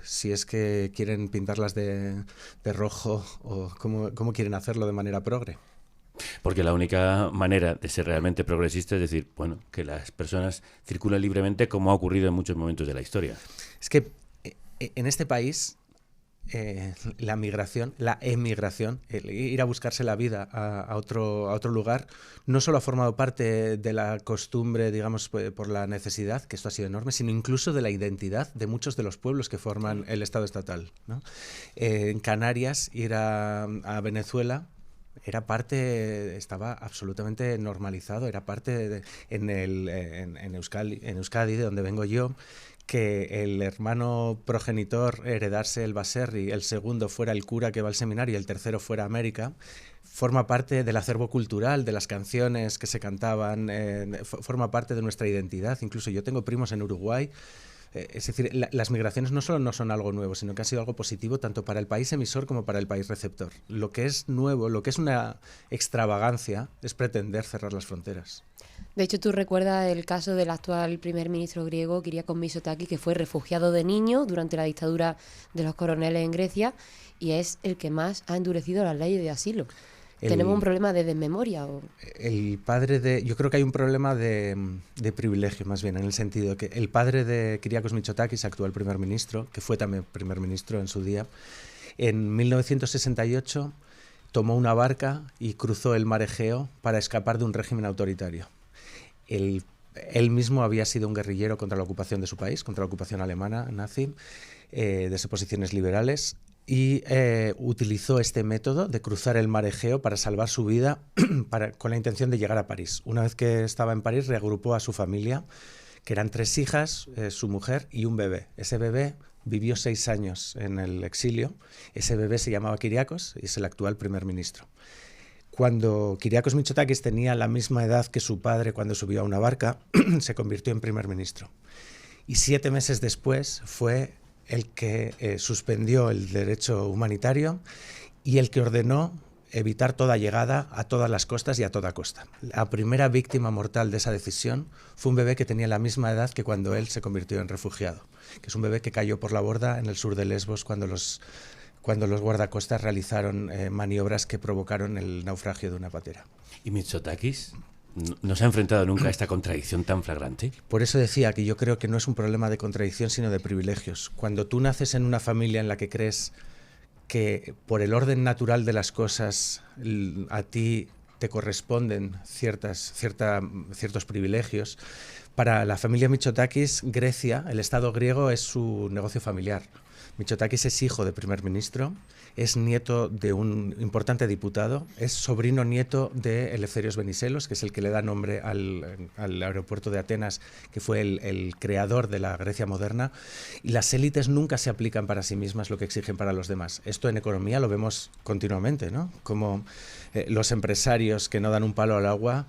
si es que quieren pintarlas de rojo, o cómo quieren hacerlo de manera progre. Porque la única manera de ser realmente progresista es decir, bueno, que las personas circulen libremente, como ha ocurrido en muchos momentos de la historia. Es que en este país la migración, la emigración, el ir a buscarse la vida a otro lugar, no solo ha formado parte de la costumbre, digamos, por la necesidad, que esto ha sido enorme, sino incluso de la identidad de muchos de los pueblos que forman el Estado estatal, ¿no? En Canarias, ir a Venezuela era parte, estaba absolutamente normalizado, era parte en Euskadi, de donde vengo yo, que el hermano progenitor heredase el baserri, el segundo fuera el cura que va al seminario y el tercero fuera América, forma parte del acervo cultural, de las canciones que se cantaban, forma parte de nuestra identidad. Incluso yo tengo primos en Uruguay. Es decir, las migraciones no solo no son algo nuevo, sino que ha sido algo positivo tanto para el país emisor como para el país receptor. Lo que es nuevo, lo que es una extravagancia, es pretender cerrar las fronteras. De hecho, tú recuerdas el caso del actual primer ministro griego, Kyriakos Mitsotakis, que fue refugiado de niño durante la dictadura de los coroneles en Grecia, y es el que más ha endurecido las leyes de asilo. ¿Tenemos un problema de desmemoria? Yo creo que hay un problema de privilegio, más bien, en el sentido que el padre de Kyriakos Mitsotakis, actual primer ministro, que fue también primer ministro en su día, en 1968 tomó una barca y cruzó el mar Egeo para escapar de un régimen autoritario. Él mismo había sido un guerrillero contra la ocupación de su país, contra la ocupación alemana nazi, de posiciones liberales, y utilizó este método de cruzar el mar Egeo para salvar su vida con la intención de llegar a París. Una vez que estaba en París, reagrupó a su familia, que eran 3 hijas, su mujer y un bebé. Ese bebé vivió 6 años en el exilio. Ese bebé se llamaba Kyriakos y es el actual primer ministro. Cuando Kyriakos Mitsotakis tenía la misma edad que su padre cuando subió a una barca, se convirtió en primer ministro. Y 7 meses después fue el que suspendió el derecho humanitario y el que ordenó evitar toda llegada a todas las costas y a toda costa. La primera víctima mortal de esa decisión fue un bebé que tenía la misma edad que cuando él se convirtió en refugiado, que es un bebé que cayó por la borda en el sur de Lesbos cuando los guardacostas realizaron maniobras que provocaron el naufragio de una patera. ¿Y Mitsotakis no se ha enfrentado nunca a esta contradicción tan flagrante? Por eso decía que yo creo que no es un problema de contradicción, sino de privilegios. Cuando tú naces en una familia en la que crees que por el orden natural de las cosas a ti te corresponden ciertos privilegios, para la familia Mitsotakis, Grecia, el Estado griego, es su negocio familiar. Mitsotakis es hijo de primer ministro, es nieto de un importante diputado, es sobrino nieto de Eleftherios Venizelos, que es el que le da nombre al aeropuerto de Atenas, que fue el creador de la Grecia moderna. Y las élites nunca se aplican para sí mismas lo que exigen para los demás. Esto en economía lo vemos continuamente, ¿no? Como los empresarios que no dan un palo al agua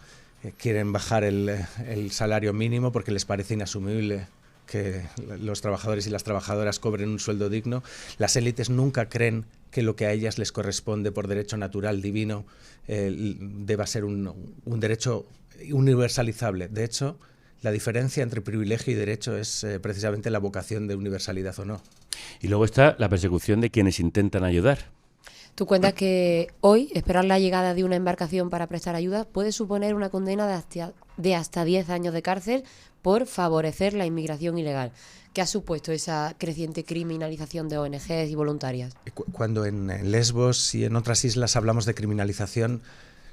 quieren bajar el salario mínimo porque les parece inasumible que los trabajadores y las trabajadoras cobren un sueldo digno. Las élites nunca creen que lo que a ellas les corresponde por derecho natural divino deba ser un derecho universalizable. De hecho, la diferencia entre privilegio y derecho es precisamente la vocación de universalidad o no. Y luego está la persecución de quienes intentan ayudar. Tú cuentas que hoy esperar la llegada de una embarcación para prestar ayuda puede suponer una condena de hasta 10 años de cárcel por favorecer la inmigración ilegal. ¿Qué ha supuesto esa creciente criminalización de ONGs y voluntarias? Cuando en Lesbos y en otras islas hablamos de criminalización,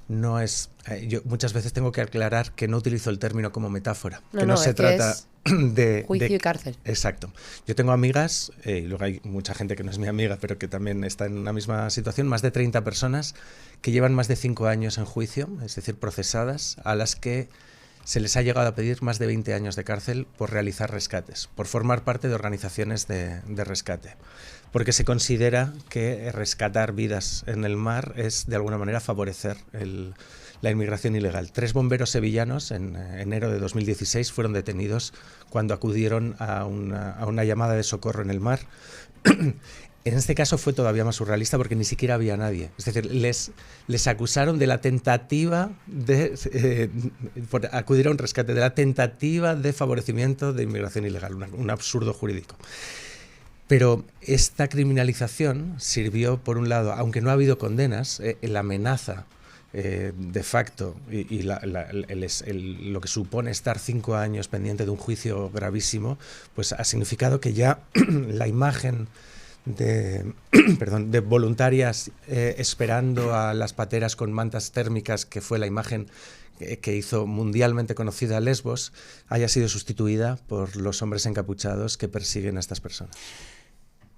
no es... yo muchas veces tengo que aclarar que no utilizo el término como metáfora, que no se trata de juicio y cárcel. Exacto. Yo tengo amigas, y luego hay mucha gente que no es mi amiga, pero que también está en la misma situación, más de 30 personas que llevan más de 5 años en juicio, es decir, procesadas, a las que se les ha llegado a pedir más de 20 años de cárcel por realizar rescates, por formar parte de organizaciones de rescate, porque se considera que rescatar vidas en el mar es de alguna manera favorecer la inmigración ilegal. 3 bomberos sevillanos en enero de 2016 fueron detenidos cuando acudieron a una llamada de socorro en el mar. En este caso fue todavía más surrealista porque ni siquiera había nadie. Es decir, les acusaron de la tentativa por acudir a un rescate, de la tentativa de favorecimiento de inmigración ilegal, un absurdo jurídico. Pero esta criminalización sirvió, por un lado, aunque no ha habido condenas, la amenaza de facto y lo que supone estar 5 años pendiente de un juicio gravísimo, pues ha significado que ya la imagen de voluntarias esperando a las pateras con mantas térmicas, que fue la imagen que hizo mundialmente conocida a Lesbos, haya sido sustituida por los hombres encapuchados que persiguen a estas personas.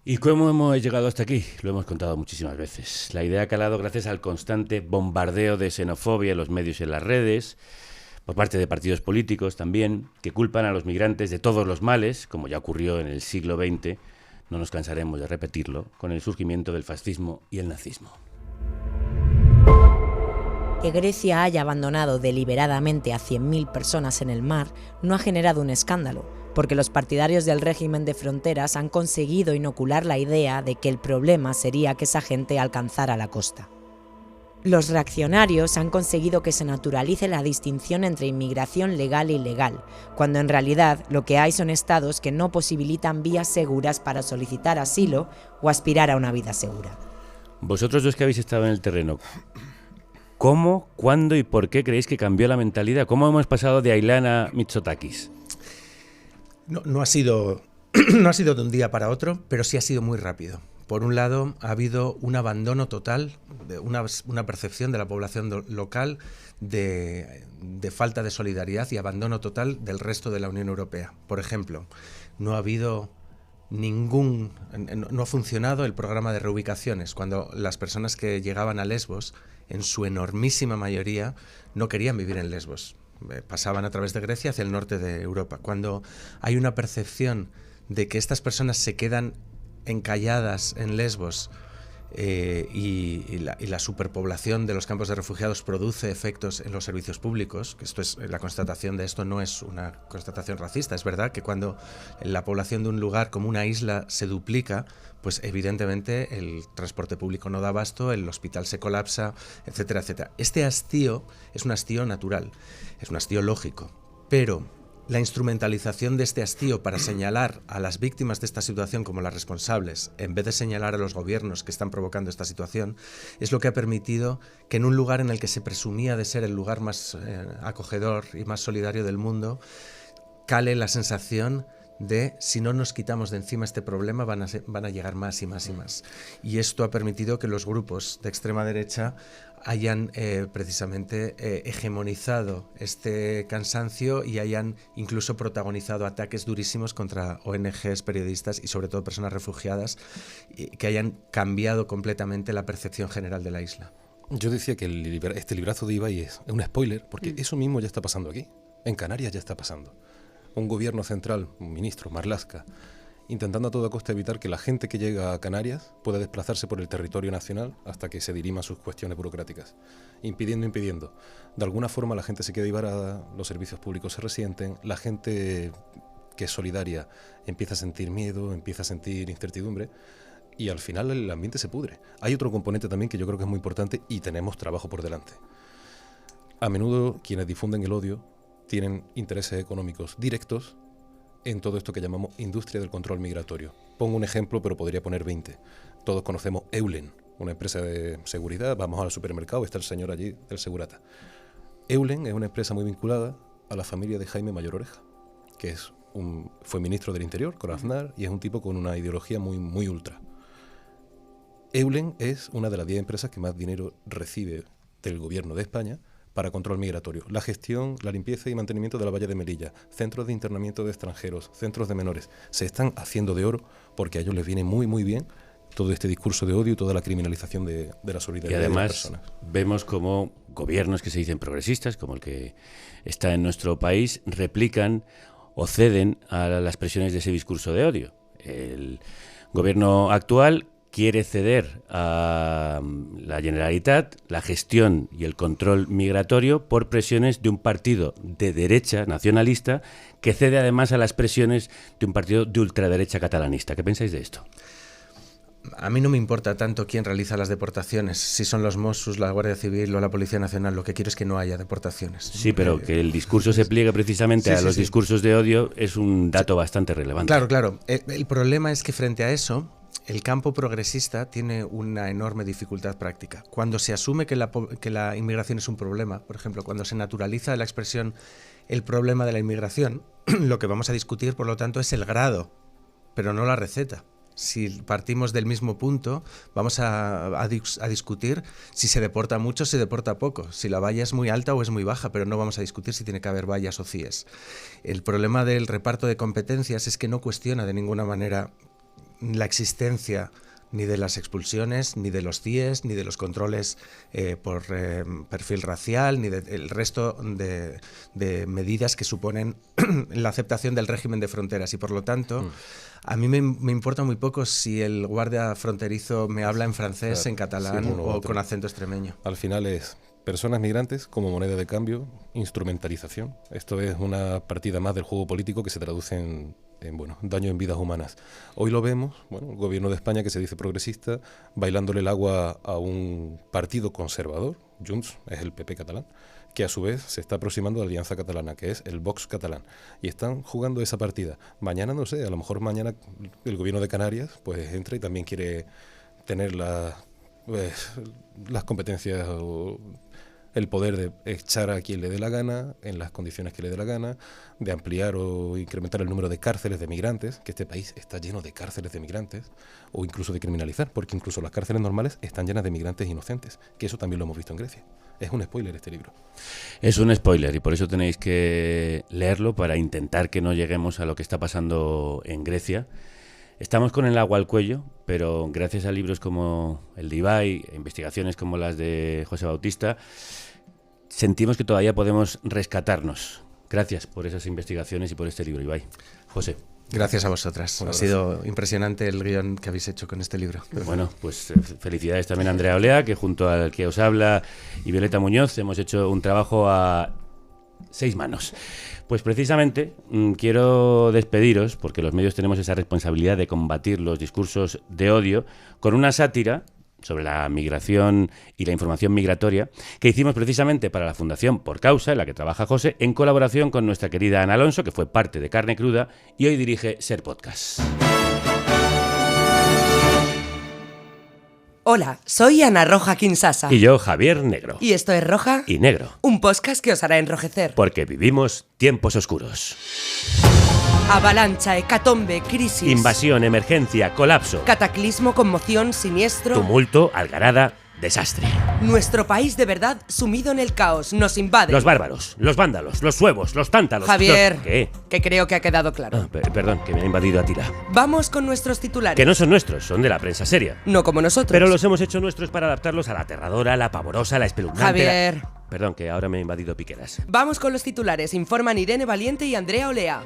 ¿Y cómo hemos llegado hasta aquí? Lo hemos contado muchísimas veces. La idea ha calado gracias al constante bombardeo de xenofobia en los medios y en las redes, por parte de partidos políticos también, que culpan a los migrantes de todos los males, como ya ocurrió en el siglo XX, no nos cansaremos de repetirlo, con el surgimiento del fascismo y el nazismo. Que Grecia haya abandonado deliberadamente a 100.000 personas en el mar no ha generado un escándalo, porque los partidarios del régimen de fronteras han conseguido inocular la idea de que el problema sería que esa gente alcanzara la costa. Los reaccionarios han conseguido que se naturalice la distinción entre inmigración legal e ilegal, cuando en realidad lo que hay son estados que no posibilitan vías seguras para solicitar asilo o aspirar a una vida segura. Vosotros dos que habéis estado en el terreno, ¿cómo, cuándo y por qué creéis que cambió la mentalidad? ¿Cómo hemos pasado de Aylan a Mitsotakis? No ha sido de un día para otro, pero sí ha sido muy rápido. Por un lado, ha habido un abandono total, una percepción de la población local de falta de solidaridad y abandono total del resto de la Unión Europea. Por ejemplo, no ha funcionado el programa de reubicaciones, cuando las personas que llegaban a Lesbos, en su enormísima mayoría, no querían vivir en Lesbos. Pasaban a través de Grecia hacia el norte de Europa. Cuando hay una percepción de que estas personas se quedan encalladas en Lesbos y la superpoblación de los campos de refugiados produce efectos en los servicios públicos, que la constatación de esto no es una constatación racista. Es verdad que cuando la población de un lugar como una isla se duplica, pues evidentemente el transporte público no da abasto, el hospital se colapsa, etcétera, etcétera. Este hastío es un hastío natural, es un hastío lógico, pero la instrumentalización de este hastío para señalar a las víctimas de esta situación como las responsables, en vez de señalar a los gobiernos que están provocando esta situación, es lo que ha permitido que en un lugar en el que se presumía de ser el lugar más acogedor y más solidario del mundo, cale la sensación de si no nos quitamos de encima este problema van a llegar más y más y más. Y esto ha permitido que los grupos de extrema derecha hayan precisamente hegemonizado este cansancio y hayan incluso protagonizado ataques durísimos contra ONGs, periodistas y sobre todo personas refugiadas, que hayan cambiado completamente la percepción general de la isla. Yo decía que este librazo de Ibai es un spoiler, porque eso mismo ya está pasando aquí. En Canarias ya está pasando. Un gobierno central, un ministro, Marlaska, intentando a toda costa evitar que la gente que llega a Canarias pueda desplazarse por el territorio nacional hasta que se diriman sus cuestiones burocráticas. Impidiendo. De alguna forma la gente se queda divarada, los servicios públicos se resienten, la gente que es solidaria empieza a sentir miedo, empieza a sentir incertidumbre y al final el ambiente se pudre. Hay otro componente también que yo creo que es muy importante y tenemos trabajo por delante. A menudo quienes difunden el odio tienen intereses económicos directos en todo esto que llamamos industria del control migratorio. Pongo un ejemplo, pero podría poner 20. Todos conocemos Eulen, una empresa de seguridad. Vamos al supermercado, está el señor allí, el segurata. Eulen es una empresa muy vinculada a la familia de Jaime Mayor Oreja, que fue ministro del Interior con Aznar y es un tipo con una ideología muy, muy ultra. Eulen es una de las 10 empresas que más dinero recibe del gobierno de España para control migratorio, la gestión, la limpieza y mantenimiento de la valla de Melilla, centros de internamiento de extranjeros, centros de menores, se están haciendo de oro porque a ellos les viene muy muy bien todo este discurso de odio y toda la criminalización de la solidaridad. Y además de las personas. vemos como gobiernos que se dicen progresistas, como el que está en nuestro país, replican o ceden a las presiones de ese discurso de odio. El gobierno actual quiere ceder a la Generalitat la gestión y el control migratorio por presiones de un partido de derecha nacionalista que cede además a las presiones de un partido de ultraderecha catalanista. ¿Qué pensáis de esto? A mí no me importa tanto quién realiza las deportaciones, si son los Mossos, la Guardia Civil o la Policía Nacional. Lo que quiero es que no haya deportaciones. Sí, pero que el discurso se pliegue precisamente a los discursos de odio es un dato bastante relevante. Claro. El problema es que frente a eso, el campo progresista tiene una enorme dificultad práctica. Cuando se asume que la inmigración es un problema, por ejemplo, cuando se naturaliza la expresión el problema de la inmigración, lo que vamos a discutir, por lo tanto, es el grado, pero no la receta. Si partimos del mismo punto, vamos a discutir si se deporta mucho o se deporta poco, si la valla es muy alta o es muy baja, pero no vamos a discutir si tiene que haber vallas o CIEs. El problema del reparto de competencias es que no cuestiona de ninguna manera la existencia ni de las expulsiones, ni de los CIEs, ni de los controles por perfil racial, ni del resto de medidas que suponen la aceptación del régimen de fronteras. Y por lo tanto, a mí me importa muy poco si el guardia fronterizo me habla en francés, en catalán o con acento extremeño. Al final es personas migrantes como moneda de cambio, instrumentalización. Esto es una partida más del juego político que se traduce en daño en vidas humanas. Hoy lo vemos, el gobierno de España, que se dice progresista, bailándole el agua a un partido conservador, Junts, es el PP catalán, que a su vez se está aproximando a la Alianza Catalana, que es el Vox catalán, y están jugando esa partida. Mañana, no sé, a lo mejor mañana el gobierno de Canarias pues entra y también quiere tener las competencias o el poder de echar a quien le dé la gana, en las condiciones que le dé la gana, de ampliar o incrementar el número de cárceles de migrantes, que este país está lleno de cárceles de migrantes, o incluso de criminalizar, porque incluso las cárceles normales están llenas de migrantes inocentes, que eso también lo hemos visto en Grecia. Es un spoiler este libro. Es un spoiler y por eso tenéis que leerlo para intentar que no lleguemos a lo que está pasando en Grecia. Estamos con el agua al cuello, pero gracias a libros como el de Ibai, investigaciones como las de José Bautista, sentimos que todavía podemos rescatarnos. Gracias por esas investigaciones y por este libro, Ibai. José. Gracias a vosotras. Ha sido impresionante el guión que habéis hecho con este libro. Bueno, pues felicidades también a Andrea Olea, que junto al que os habla y Violeta Muñoz hemos hecho un trabajo a 6 manos. Pues precisamente quiero despediros, porque los medios tenemos esa responsabilidad de combatir los discursos de odio, con una sátira sobre la migración y la información migratoria que hicimos precisamente para la Fundación Por Causa, en la que trabaja José, en colaboración con nuestra querida Ana Alonso, que fue parte de Carne Cruda y hoy dirige Ser Podcast. Hola, soy Ana Roja Quinsasa. Y yo, Javier Negro. Y esto es Roja y Negro. Un podcast que os hará enrojecer. Porque vivimos tiempos oscuros. Avalancha, hecatombe, crisis. Invasión, emergencia, colapso. Cataclismo, conmoción, siniestro. Tumulto, algarada, desastre. Nuestro país de verdad sumido en el caos. Nos invade. Los bárbaros, los vándalos, los suevos, los tántalos. Javier, ¿Qué? Que creo que ha quedado claro. Perdón, que me ha invadido Atila. Vamos con nuestros titulares. Que no son nuestros, son de la prensa seria. No como nosotros. Pero los hemos hecho nuestros para adaptarlos a la aterradora, la pavorosa, la espeluznante. Javier. Perdón, que ahora me he invadido Piqueras. Vamos con los titulares. Informan Irene Valiente y Andrea Olea.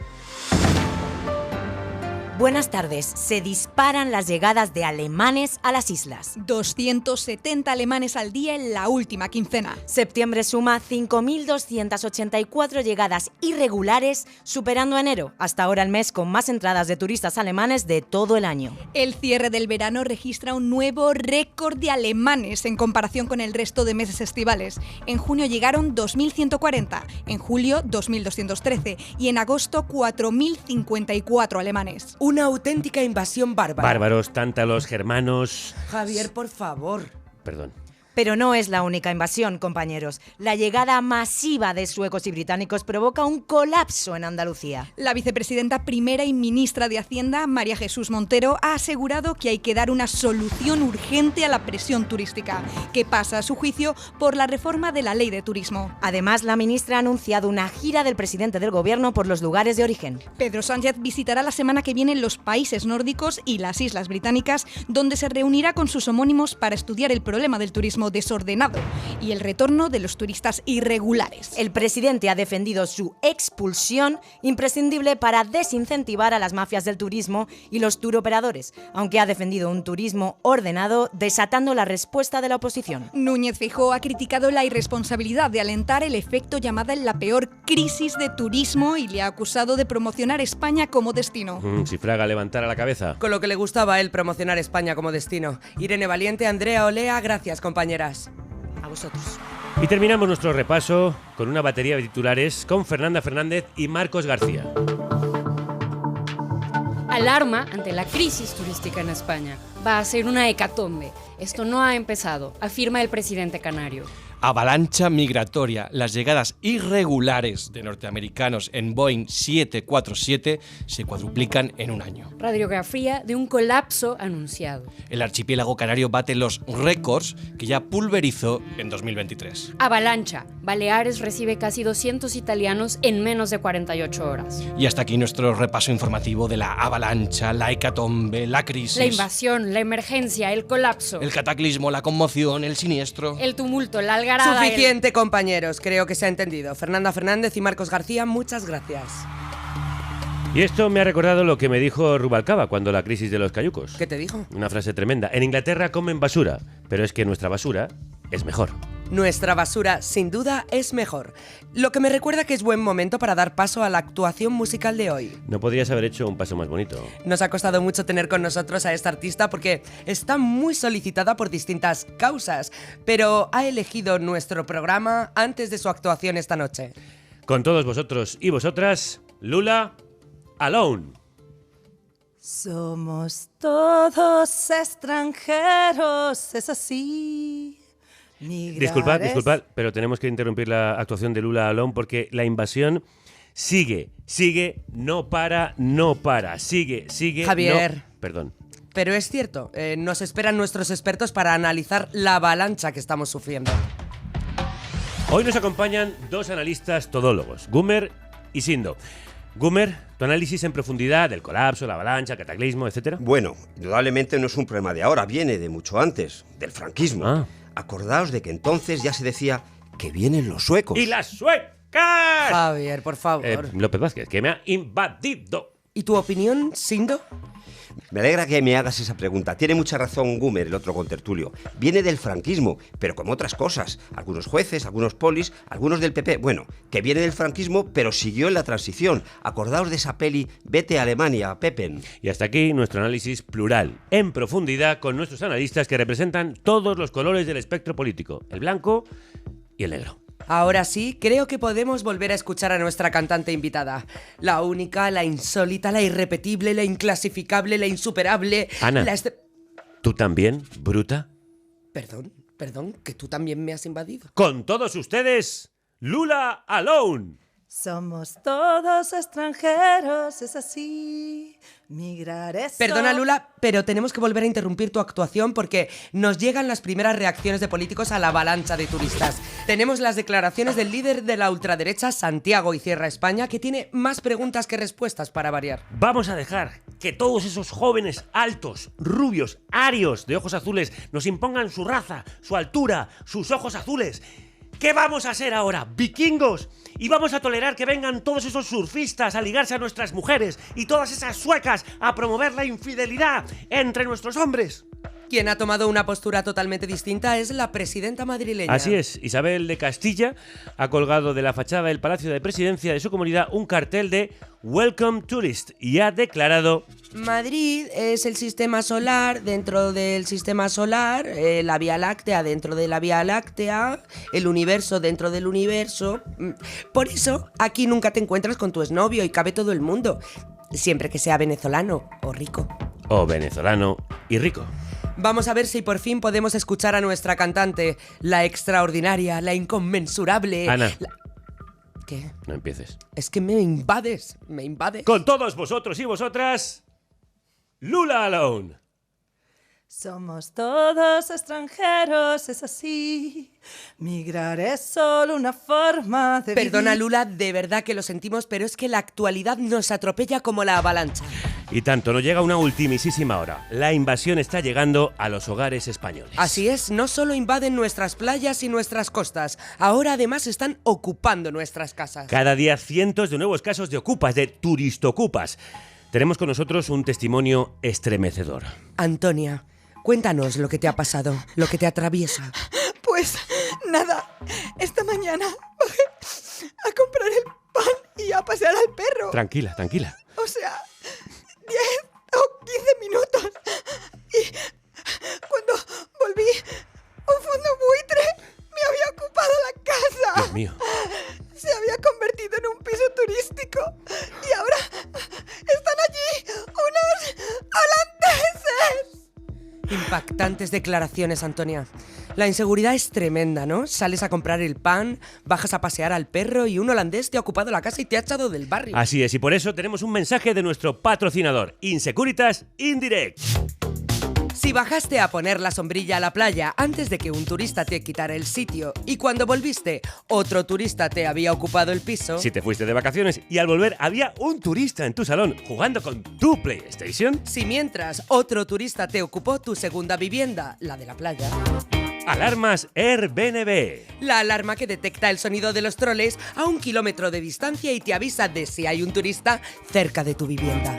Buenas tardes. Se disparan las llegadas de alemanes a las islas. 270 alemanes al día en la última quincena. Septiembre suma 5.284 llegadas irregulares, superando a enero, hasta ahora el mes con más entradas de turistas alemanes de todo el año. El cierre del verano registra un nuevo récord de alemanes en comparación con el resto de meses estivales. En junio llegaron 2.140, en julio 2.213 y en agosto 4.054 alemanes. Una auténtica invasión bárbara. Bárbaros, tántalos, germanos... Javier, por favor. Perdón. Pero no es la única invasión, compañeros. La llegada masiva de suecos y británicos provoca un colapso en Andalucía. La vicepresidenta primera y ministra de Hacienda, María Jesús Montero, ha asegurado que hay que dar una solución urgente a la presión turística, que pasa, a su juicio, por la reforma de la ley de turismo. Además, la ministra ha anunciado una gira del presidente del gobierno por los lugares de origen. Pedro Sánchez visitará la semana que viene los países nórdicos y las Islas Británicas, donde se reunirá con sus homónimos para estudiar el problema del turismo desordenado y el retorno de los turistas irregulares. El presidente ha defendido su expulsión, imprescindible para desincentivar a las mafias del turismo y los turoperadores, aunque ha defendido un turismo ordenado, desatando la respuesta de la oposición. Núñez Feijóo ha criticado la irresponsabilidad de alentar el efecto llamada en la peor crisis de turismo y le ha acusado de promocionar España como destino. Si Fraga levantara la cabeza. Con lo que le gustaba a él promocionar España como destino. Irene Valiente, Andrea Olea, gracias, compañeras. A vosotros. Y terminamos nuestro repaso con una batería de titulares con Fernanda Fernández y Marcos García. Alarma ante la crisis turística en España. Va a ser una hecatombe. Esto no ha empezado, afirma el presidente canario. Avalancha migratoria. Las llegadas irregulares de norteamericanos en Boeing 747 se cuadruplican en un año. Radiografía de un colapso anunciado. El archipiélago canario bate los récords que ya pulverizó en 2023. Avalancha. Baleares recibe casi 200 italianos en menos de 48 horas. Y hasta aquí nuestro repaso informativo de la avalancha, la hecatombe, la crisis. La invasión, la emergencia, el colapso. El cataclismo, la conmoción, el siniestro. El tumulto, la algarada. Suficiente, compañeros, creo que se ha entendido. Fernanda Fernández y Marcos García, muchas gracias. Y esto me ha recordado lo que me dijo Rubalcaba cuando la crisis de los cayucos. ¿Qué te dijo? Una frase tremenda. En Inglaterra comen basura, pero es que nuestra basura es mejor. Nuestra basura, sin duda, es mejor. Lo que me recuerda que es buen momento para dar paso a la actuación musical de hoy. No podrías haber hecho un paso más bonito. Nos ha costado mucho tener con nosotros a esta artista porque está muy solicitada por distintas causas, pero ha elegido nuestro programa antes de su actuación esta noche. Con todos vosotros y vosotras, Lula Alone. Somos todos extranjeros, es así. Disculpad, pero tenemos que interrumpir la actuación de Lula Alone porque la invasión sigue, no para, sigue. Javier. No, perdón. Pero es cierto, nos esperan nuestros expertos para analizar la avalancha que estamos sufriendo. Hoy nos acompañan dos analistas todólogos, Gumer y Sindo. Gumer, tu análisis en profundidad del colapso, la avalancha, el cataclismo, etc. Bueno, indudablemente no es un problema de ahora, viene de mucho antes, del franquismo. Acordaos de que entonces ya se decía que vienen los suecos. ¡Y las suecas! Javier, por favor. López Vázquez, que me ha invadido. ¿Y tu opinión, Sindo? Me alegra que me hagas esa pregunta. Tiene mucha razón Gumer, el otro contertulio. Viene del franquismo, pero como otras cosas. Algunos jueces, algunos polis, algunos del PP. Bueno, que viene del franquismo, pero siguió en la transición. Acordaos de esa peli Vete a Alemania, Pepen. Y hasta aquí nuestro análisis plural, en profundidad, con nuestros analistas que representan todos los colores del espectro político. El blanco y el negro. Ahora sí, creo que podemos volver a escuchar a nuestra cantante invitada. La única, la insólita, la irrepetible, la inclasificable, la insuperable... Ana, ¿tú también, bruta? Perdón, que tú también me has invadido. Con todos ustedes, Lula Alone. Somos todos extranjeros, es así. Migrar es... Perdona, Lula, pero tenemos que volver a interrumpir tu actuación porque nos llegan las primeras reacciones de políticos a la avalancha de turistas. Tenemos las declaraciones del líder de la ultraderecha, Santiago y Cierra España, que tiene más preguntas que respuestas para variar. Vamos a dejar que todos esos jóvenes altos, rubios, arios, de ojos azules, nos impongan su raza, su altura, sus ojos azules. ¿Qué vamos a hacer ahora? ¿Vikingos? ¿Y vamos a tolerar que vengan todos esos surfistas a ligarse a nuestras mujeres y todas esas suecas a promover la infidelidad entre nuestros hombres? Quien ha tomado una postura totalmente distinta es la presidenta madrileña. Así es, Isabel de Castilla ha colgado de la fachada del Palacio de Presidencia de su comunidad un cartel de Welcome Tourist y ha declarado: Madrid es el sistema solar dentro del sistema solar, la Vía Láctea dentro de la Vía Láctea, el universo dentro del universo. Por eso, aquí nunca te encuentras con tu exnovio y cabe todo el mundo, siempre que sea venezolano o rico. O venezolano y rico. Vamos a ver si por fin podemos escuchar a nuestra cantante, la extraordinaria, la inconmensurable... Ana. ¿Qué? No empieces. Es que me invades. Con todos vosotros y vosotras, Lula Alone. Somos todos extranjeros, es así. Migrar es solo una forma de Perdona, vivir. Lula, de verdad que lo sentimos, pero es que la actualidad nos atropella como la avalancha. Y tanto, nos llega una ultimísima hora. La invasión está llegando a los hogares españoles. Así es, no solo invaden nuestras playas y nuestras costas, ahora además están ocupando nuestras casas. Cada día cientos de nuevos casos de ocupas, de turistocupas. Tenemos con nosotros un testimonio estremecedor. Antonia, cuéntanos lo que te ha pasado, lo que te atraviesa. Pues nada, esta mañana bajé a comprar el pan y a pasear al perro. Tranquila. O sea, 10 o 15 minutos. Y cuando volví, un fondo buitre me había ocupado la casa. Dios mío. Se había convertido en un piso turístico. Y ahora están allí unos holandeses. Impactantes declaraciones, Antonia. La inseguridad es tremenda, ¿no? Sales a comprar el pan, bajas a pasear al perro y un holandés te ha ocupado la casa y te ha echado del barrio. Así es, y por eso tenemos un mensaje de nuestro patrocinador, Insecuritas Indirect. Si bajaste a poner la sombrilla a la playa antes de que un turista te quitara el sitio y cuando volviste otro turista te había ocupado el piso... Si te fuiste de vacaciones y al volver había un turista en tu salón jugando con tu PlayStation... Si mientras otro turista te ocupó tu segunda vivienda, la de la playa... Alarmas Airbnb. La alarma que detecta el sonido de los troles a 1 kilómetro de distancia y te avisa de si hay un turista cerca de tu vivienda.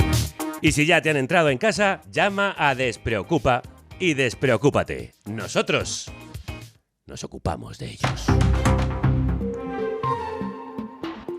Y si ya te han entrado en casa, llama a Despreocupa y despreocúpate. Nosotros nos ocupamos de ellos.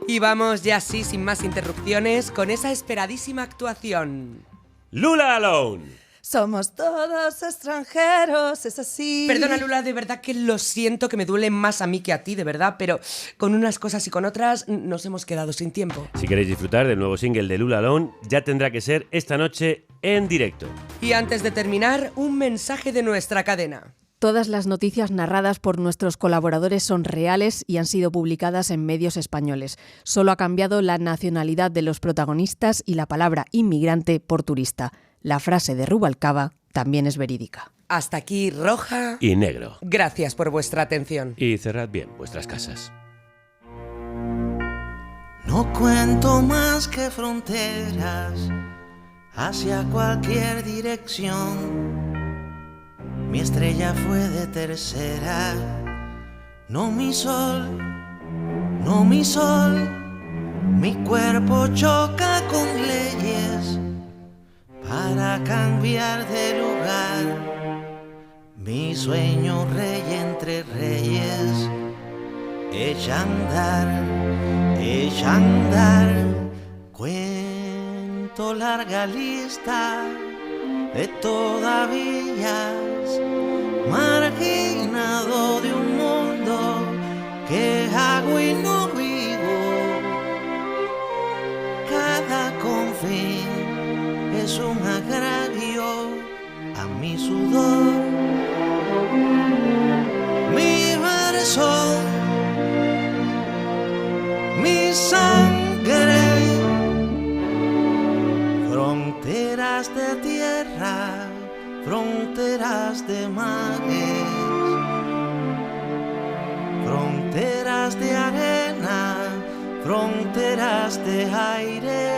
Y vamos ya así, sin más interrupciones, con esa esperadísima actuación. Lula Alone. Somos todos extranjeros, es así. Perdona, Lula, de verdad que lo siento, que me duele más a mí que a ti, de verdad, pero con unas cosas y con otras nos hemos quedado sin tiempo. Si queréis disfrutar del nuevo single de Lula Alone, ya tendrá que ser esta noche en directo. Y antes de terminar, un mensaje de nuestra cadena. Todas las noticias narradas por nuestros colaboradores son reales y han sido publicadas en medios españoles. Solo ha cambiado la nacionalidad de los protagonistas y la palabra inmigrante por turista. La frase de Rubalcaba también es verídica. Hasta aquí, roja y negro. Gracias por vuestra atención. Y cerrad bien vuestras casas. No cuento más que fronteras hacia cualquier dirección. Mi estrella fue de tercera. No mi sol, no mi sol. Mi cuerpo choca con leyes para cambiar de lugar. Mi sueño rey entre reyes echa a andar. Cuento larga lista de todavías, marginado de un mundo que hago y no vivo. Cada confín es un agravio a mi sudor. Mi verso, mi sangre, fronteras de tierra, fronteras de mares, fronteras de arena, fronteras de aire,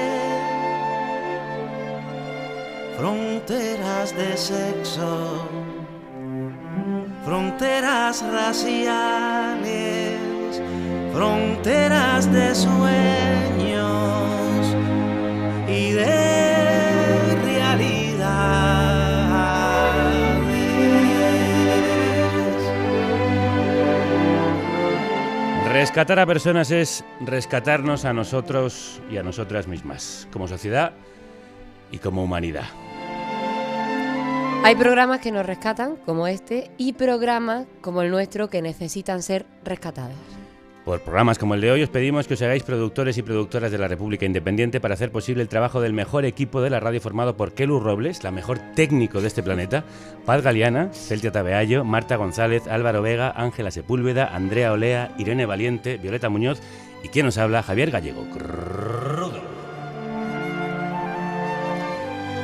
fronteras de sexo, fronteras raciales, fronteras de sueños y de realidades. Rescatar a personas es rescatarnos a nosotros y a nosotras mismas, como sociedad y como humanidad. Hay programas que nos rescatan, como este, y programas como el nuestro que necesitan ser rescatados. Por programas como el de hoy os pedimos que os hagáis productores y productoras de la República Independiente para hacer posible el trabajo del mejor equipo de la radio formado por Kelu Robles, la mejor técnico de este planeta, Paz Galiana, Celtia Tabeallo, Marta González, Álvaro Vega, Ángela Sepúlveda, Andrea Olea, Irene Valiente, Violeta Muñoz y quien nos habla, Javier Gallego.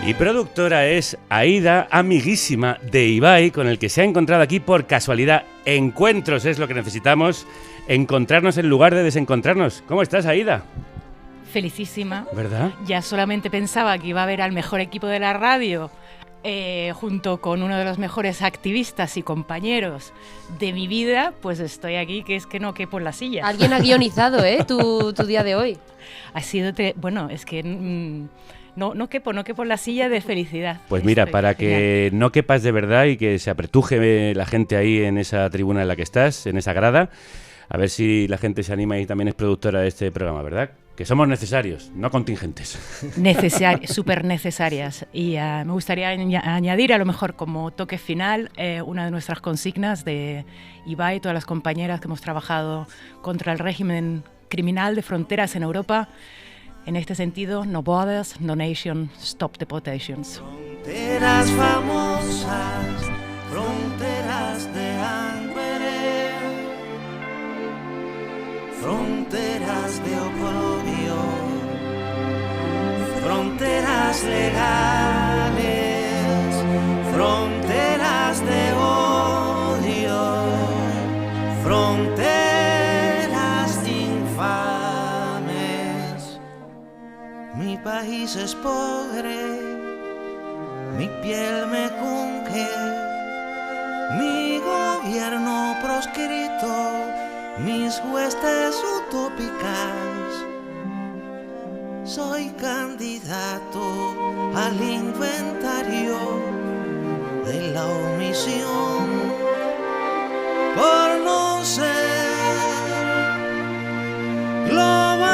Y productora es Aida, amiguísima de Ibai, con el que se ha encontrado aquí por casualidad. Encuentros es lo que necesitamos, encontrarnos en lugar de desencontrarnos. ¿Cómo estás, Aida? Felicísima. ¿Verdad? Ya solamente pensaba que iba a ver al mejor equipo de la radio, junto con uno de los mejores activistas y compañeros de mi vida, pues estoy aquí, que es que no quepo en la silla. Alguien ha guionizado, tu día de hoy. Ha sido, bueno, es que... No quepo en la silla de felicidad. Pues mira, para que no quepas de verdad y que se apretuje la gente ahí en esa tribuna en la que estás, en esa grada, a ver si la gente se anima y también es productora de este programa, ¿verdad? Que somos necesarios, no contingentes. Súper necesarias. Y me gustaría añadir, a lo mejor como toque final, una de nuestras consignas de Ibai, todas las compañeras que hemos trabajado contra el régimen criminal de fronteras en Europa. En este sentido, no borders, no nation, stop deportations. Fronteras famosas, fronteras de hambre, fronteras de oprobio, fronteras legales, fronteras de odio, fronteras infames. Mi país es pobre, mi piel me cunge, mi gobierno proscrito, mis huestes utópicas. Soy candidato al inventario de la omisión por no ser global.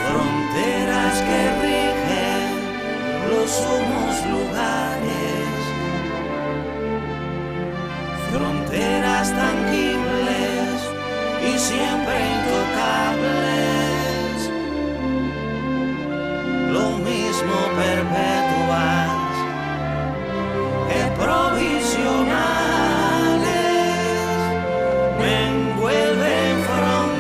Fronteras que rigen los humos lugares, fronteras tangibles y siempre intocables, lo mismo perpetuas que provisionales, me envuelven fronteras.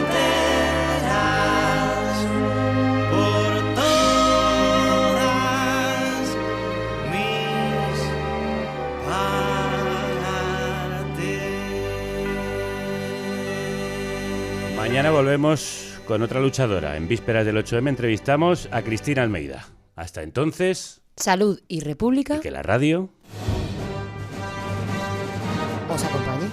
Mañana volvemos con otra luchadora. En vísperas del 8M entrevistamos a Cristina Almeida. Hasta entonces... Salud y república. Y que la radio... os acompañe.